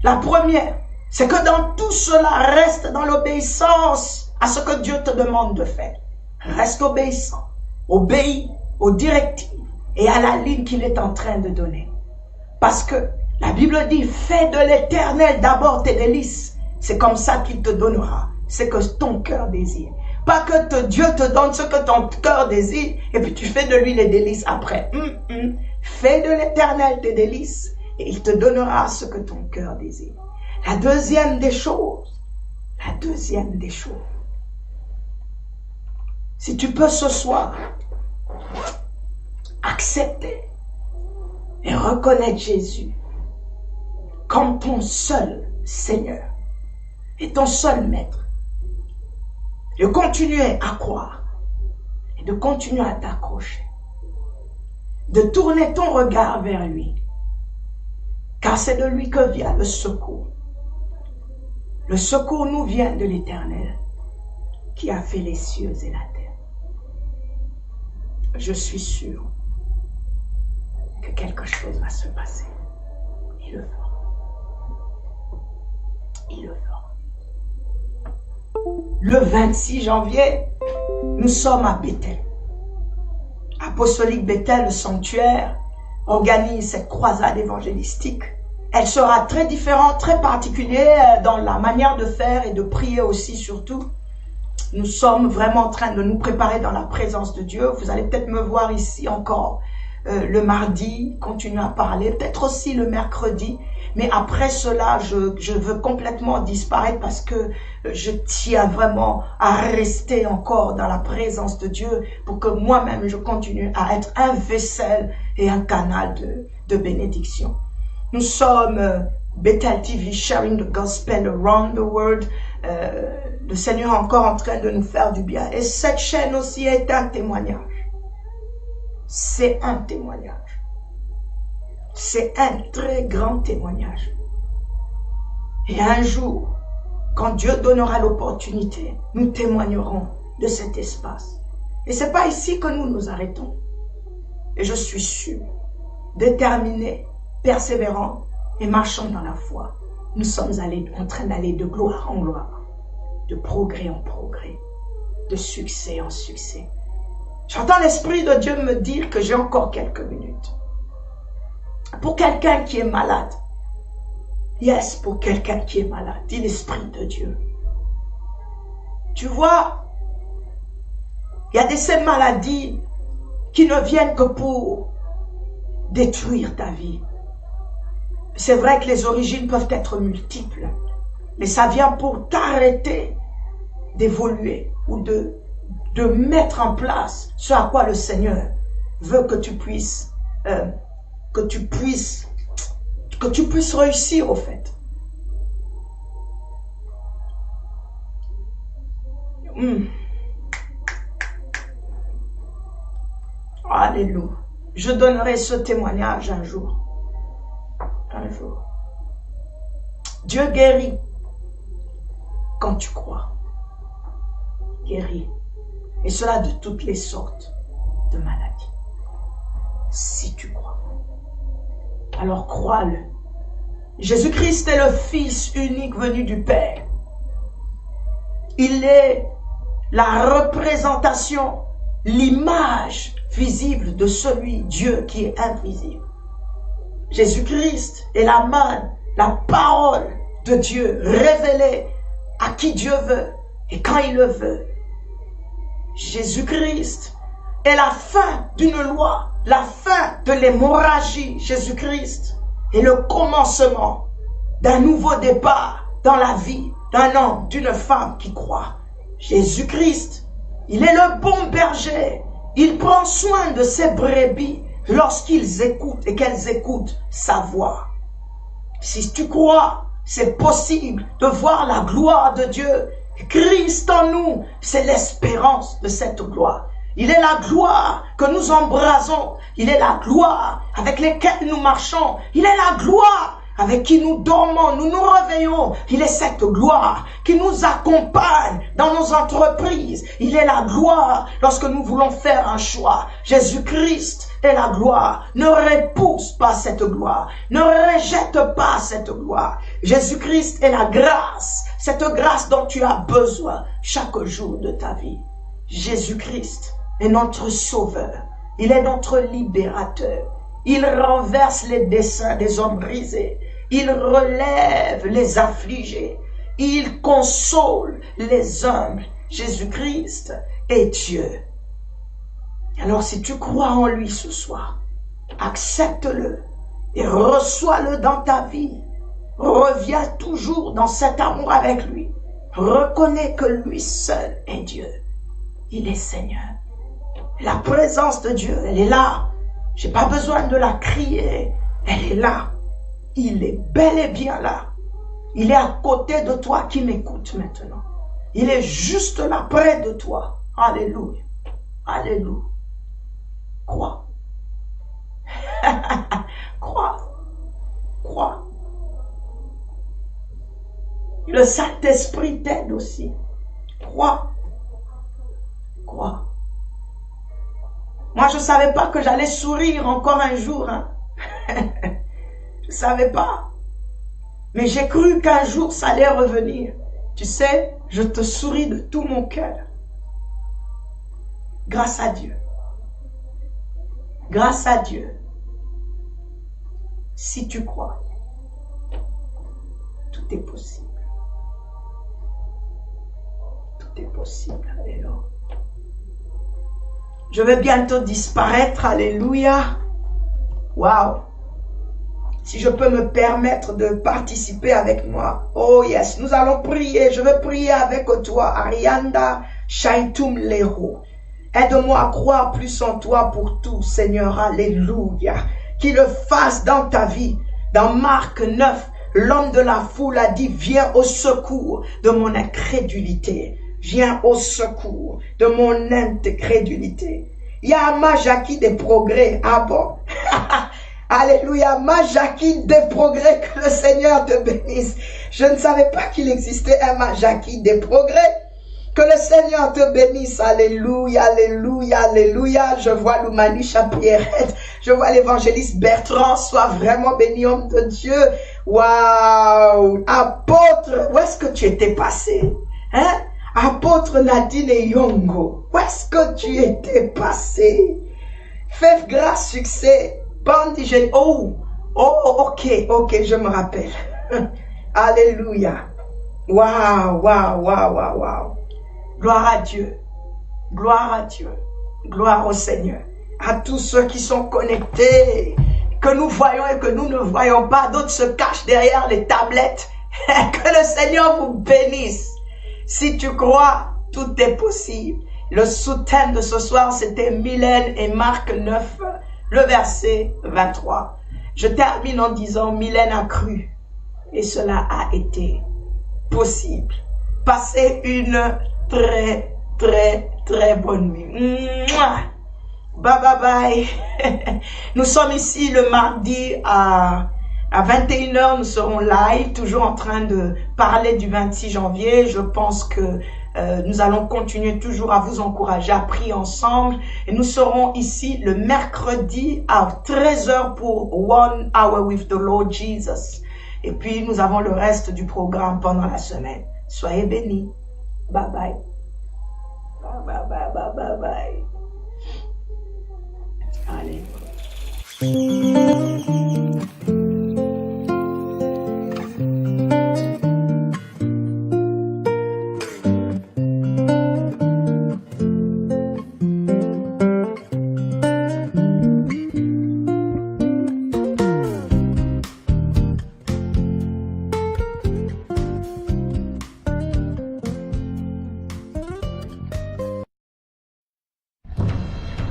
Speaker 4: La première, c'est que dans tout cela, reste dans l'obéissance à ce que Dieu te demande de faire. Reste obéissant, obéis aux directives et à la ligne qu'il est en train de donner. Parce que la Bible dit, fais de l'Éternel d'abord tes délices. C'est comme ça qu'il te donnera ce que ton cœur désire. Pas que Dieu te donne ce que ton cœur désire et puis tu fais de lui les délices après. Fais de l'Éternel tes délices et il te donnera ce que ton cœur désire. La deuxième des choses, si tu peux ce soir accepter et reconnaître Jésus comme ton seul Seigneur et ton seul Maître, de continuer à croire et de continuer à t'accrocher, de tourner ton regard vers lui, car car c'est de lui que vient le secours. Le secours nous vient de l'Éternel, qui a fait les cieux et la terre. Je suis sûr que quelque chose va se passer. Il le fera. Il le fera. Le 26 janvier, nous sommes à Bethel. Apostolique Bethel, le sanctuaire, organise cette croisade évangélistique. Elle sera très différente, très particulière dans la manière de faire et de prier aussi surtout. Nous sommes vraiment en train de nous préparer dans la présence de Dieu. Vous allez peut-être me voir ici encore le mardi, continuer à parler, peut-être aussi le mercredi. Mais après cela, je veux complètement disparaître parce que je tiens vraiment à rester encore dans la présence de Dieu pour que moi-même je continue à être un vaisselle et un canal de bénédiction. Nous sommes Bethel TV, sharing the gospel around the world. Le Seigneur est encore en train de nous faire du bien. Et cette chaîne aussi est un témoignage. C'est un témoignage. C'est un très grand témoignage. Et un jour, quand Dieu donnera l'opportunité, nous témoignerons de cet espace. Et c'est pas ici que nous nous arrêtons. Et je suis sûr, déterminé, persévérant et marchant dans la foi, nous sommes en train d'aller de gloire en gloire, de progrès en progrès, de succès en succès. J'entends l'Esprit de Dieu me dire que j'ai encore quelques minutes. Pour quelqu'un qui est malade, yes, pour quelqu'un qui est malade, dit l'Esprit de Dieu. Tu vois, il y a ces maladies qui ne viennent que pour détruire ta vie. C'est vrai que les origines peuvent être multiples, mais ça vient pour t'arrêter d'évoluer ou de mettre en place ce à quoi le Seigneur veut que tu puisses réussir au fait. Alléluia. Je donnerai ce témoignage un jour. Un jour. Dieu guérit quand tu crois. Guérit. Et cela de toutes les sortes de maladies. Si tu crois. Alors crois-le. Jésus-Christ est le Fils unique venu du Père. Il est la représentation, l'image visible de celui, Dieu, qui est invisible. Jésus-Christ est la main, la parole de Dieu révélée à qui Dieu veut et quand il le veut. Jésus-Christ est la fin d'une loi, la fin de l'hémorragie. Jésus-Christ est le commencement d'un nouveau départ dans la vie d'un homme, d'une femme qui croit. Jésus-Christ, il est le bon berger. Il prend soin de ses brebis lorsqu'ils écoutent et qu'elles écoutent sa voix. Si tu crois, c'est possible de voir la gloire de Dieu. Christ en nous, c'est l'espérance de cette gloire. Il est la gloire que nous embrasons. Il est la gloire avec laquelle nous marchons. Il est la gloire avec qui nous dormons, nous nous réveillons. Il est cette gloire qui nous accompagne dans nos entreprises. Il est la gloire lorsque nous voulons faire un choix. Jésus-Christ est la gloire. Ne repousse pas cette gloire. Ne rejette pas cette gloire. Jésus-Christ est la grâce. Cette grâce dont tu as besoin chaque jour de ta vie. Jésus-Christ est notre sauveur. Il est notre libérateur. Il renverse les desseins des hommes brisés. Il relève les affligés. Il console les humbles. Jésus-Christ est Dieu. Alors si tu crois en lui ce soir, accepte-le et reçois-le dans ta vie. Reviens toujours dans cet amour avec lui. Reconnais que lui seul est Dieu. Il est Seigneur. La présence de Dieu, elle est là. J'ai pas besoin de la crier. Elle est là. Il est bel et bien là. Il est à côté de toi qui m'écoute maintenant. Il est juste là près de toi. Alléluia. Alléluia. Crois. Crois. Crois. Le Saint-Esprit t'aide aussi. Crois. Crois. Moi, je ne savais pas que j'allais sourire encore un jour. Hein. Je ne savais pas. Mais j'ai cru qu'un jour, ça allait revenir. Tu sais, je te souris de tout mon cœur. Grâce à Dieu. Grâce à Dieu. Si tu crois, tout est possible. Tout est possible. Alléluia. Je vais bientôt disparaître. Alléluia. Waouh. Si je peux me permettre de participer avec moi. Oh yes, nous allons prier. Je veux prier avec toi. Arianda Shaitum Leho. Aide-moi à croire plus en toi pour tout, Seigneur. Alléluia. Qu'il le fasse dans ta vie. Dans Marc 9, l'homme de la foule a dit, viens au secours de mon incrédulité. Viens au secours de mon incrédulité. Il y a un Majaki des progrès. Ah bon? Alléluia, Majaki des progrès, que le Seigneur te bénisse. Je ne savais pas qu'il existait un Majaki des progrès. Que le Seigneur te bénisse. Alléluia, alléluia, alléluia. Je vois l'Oumanisha Pierrette. Je vois l'évangéliste Bertrand. Sois vraiment béni, homme de Dieu. Waouh! Apôtre, où est-ce que tu étais passé? Hein? Apôtre Nadine Yongo, où est-ce que tu étais passé? Fais grâce, succès. Bandit, oh, ok, je me rappelle. Alléluia. Waouh, waouh, waouh, waouh, waouh. Gloire à Dieu. Gloire à Dieu. Gloire au Seigneur. À tous ceux qui sont connectés, que nous voyons et que nous ne voyons pas, d'autres se cachent derrière les tablettes. Que le Seigneur vous bénisse. Si tu crois, tout est possible. Le sous-thème de ce soir, c'était Mylène et Marc 9, le verset 23. Je termine en disant, Mylène a cru et cela a été possible. Passez une très, très, très bonne nuit. Bye, bye, bye. Nous sommes ici le mardi à 21h, nous serons live, toujours en train de parler du 26 janvier. Je pense que nous allons continuer toujours à vous encourager à prier ensemble. Et nous serons ici le mercredi à 13h pour One Hour with the Lord Jesus. Et puis, nous avons le reste du programme pendant la semaine. Soyez bénis. Bye bye. Bye bye bye bye bye bye. Allez.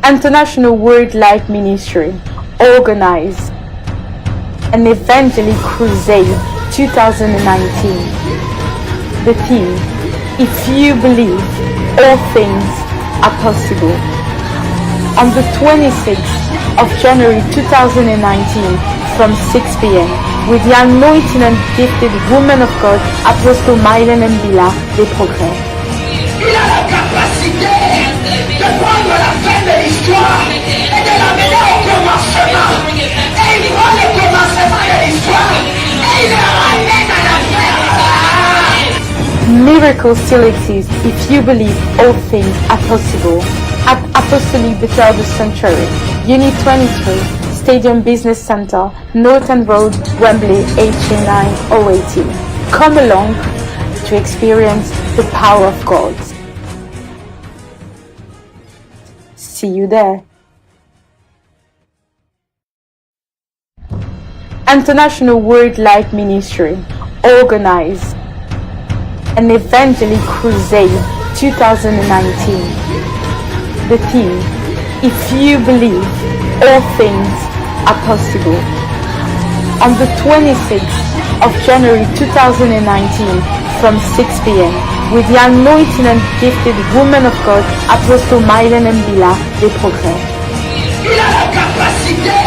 Speaker 1: International Word Life Ministry organized an Evangelic Crusade 2019. The theme, if you believe, all things are possible. On the 26th of January 2019 from 6 p.m. with the anointed and gifted woman of God, Apostle Mylène Mbila des Progrès.
Speaker 2: Il a la capacité de prendre la fin de l'histoire et de l'amener au commencement. Et il prend le commencement de l'histoire et il le ramène à la fin.
Speaker 1: Miracles still exist if you believe all things are possible. At Apostolic Bethel the Sanctuary, Unit 23, Stadium Business Center, Norton Road, Wembley, HA9 018. Come along to experience the power of God. See you there. International Word Life Ministry organized an Evangelic Crusade 2019. The theme, if you believe, all things are possible. On the 26th of January 2019 from 6 p.m. with the anointed and gifted woman of God, Apostle Mylène Mbila des Progrès.
Speaker 2: Il a la capacité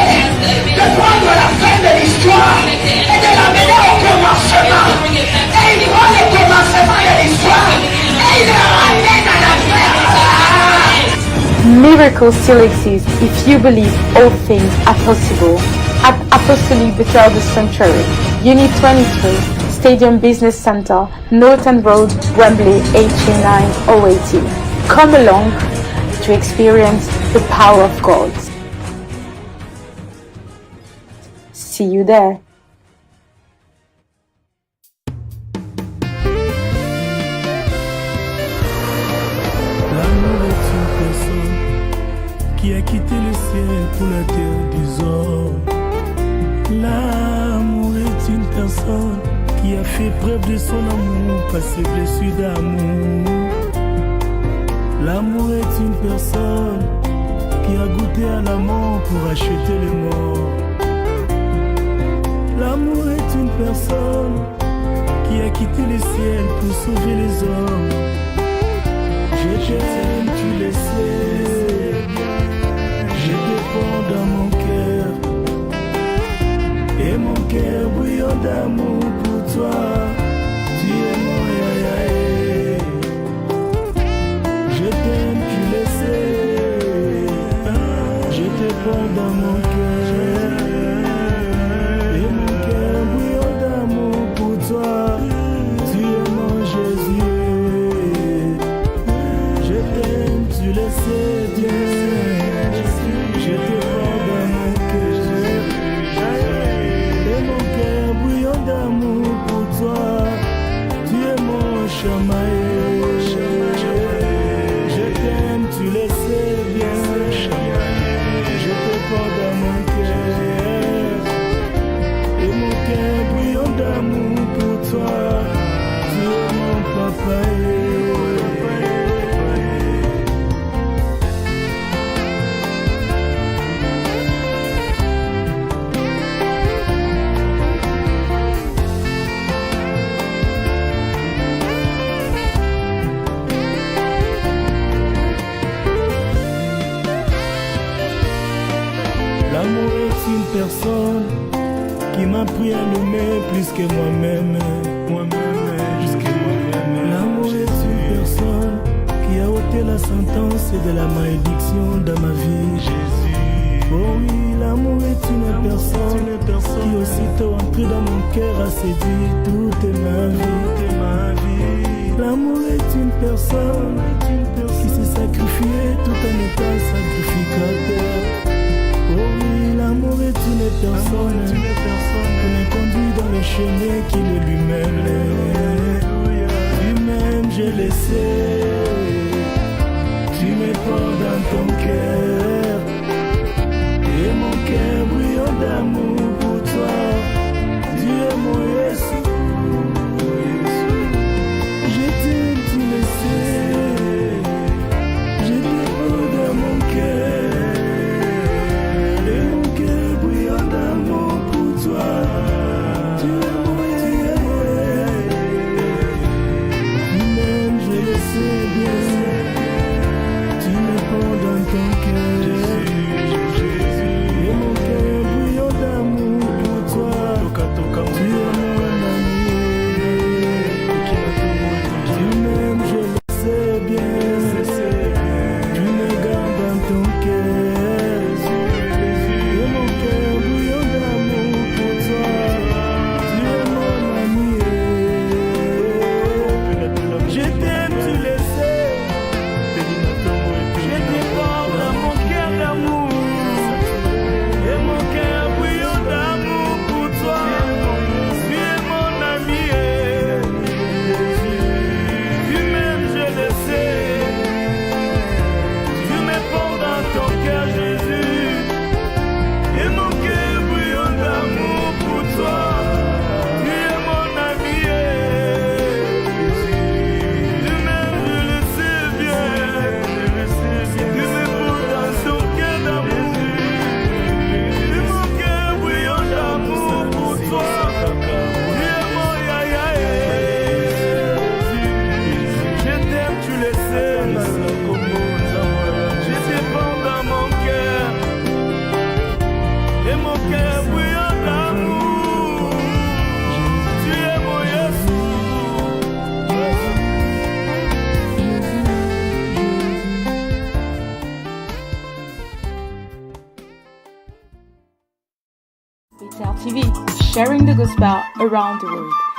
Speaker 2: de prendre la fin de l'histoire et de l'amener au commencement. Et il prend le commencement de l'histoire et il le ramène à la fin.
Speaker 1: Miracles still exist if you believe all things are possible. At Apostolic Bethel Sanctuary, Unit 23, Stadium Business Center, Norton Road, Wembley, HA9 080. Come along to experience the power of God. See you there.
Speaker 3: L'amour est une personne qui a quitté le ciel pour la terre des hommes. L'amour est une personne qui a fait preuve de son amour par ses blessures d'amour. L'amour est une personne qui a goûté à la mort pour acheter les morts. L'amour est une personne qui a quitté le ciel pour sauver les hommes. Je t'aime, tu le sais, je te prends dans mon cœur, et mon cœur bouillon d'amour pour toi, tu es mon yayaé. Je t'aime, tu le sais, je te prends dans mon cœur, et mon cœur bouillon d'amour pour toi, tu es mon Jésus. Tu le sais bien, je te prends dans mon cœur, et mon cœur bouillon d'amour pour toi, tu es mon chamaillé. Je t'aime, tu le sais bien, je te prends dans mon cœur, et mon cœur bouillon d'amour pour toi, tu es mon papa. L'amour est une personne qui m'a appris à l'aimer plus que moi-même. L'amour est une personne qui a ôté la sentence de la malédiction dans ma vie. Oh oui, l'amour est une personne qui aussitôt entré dans mon cœur a séduit toute ma vie. L'amour est une personne qui s'est sacrifiée tout en étant sacrificateur. Oh oui, l'amour est une personne qui me conduit dans le chemin qu'il est lui-même. Lui-même, je le sais, tu me portes dans ton cœur, et mon cœur bouillon d'amour pour toi, tu es mon Jésus. Je t'aime, tu le sais, je te porte dans mon cœur. D'amour pour toi, tu es mon même je le sais bien, tu me prends dans ton cœur, et mon cœur bouillon d'amour.
Speaker 1: BTL TV, sharing the gospel around the world.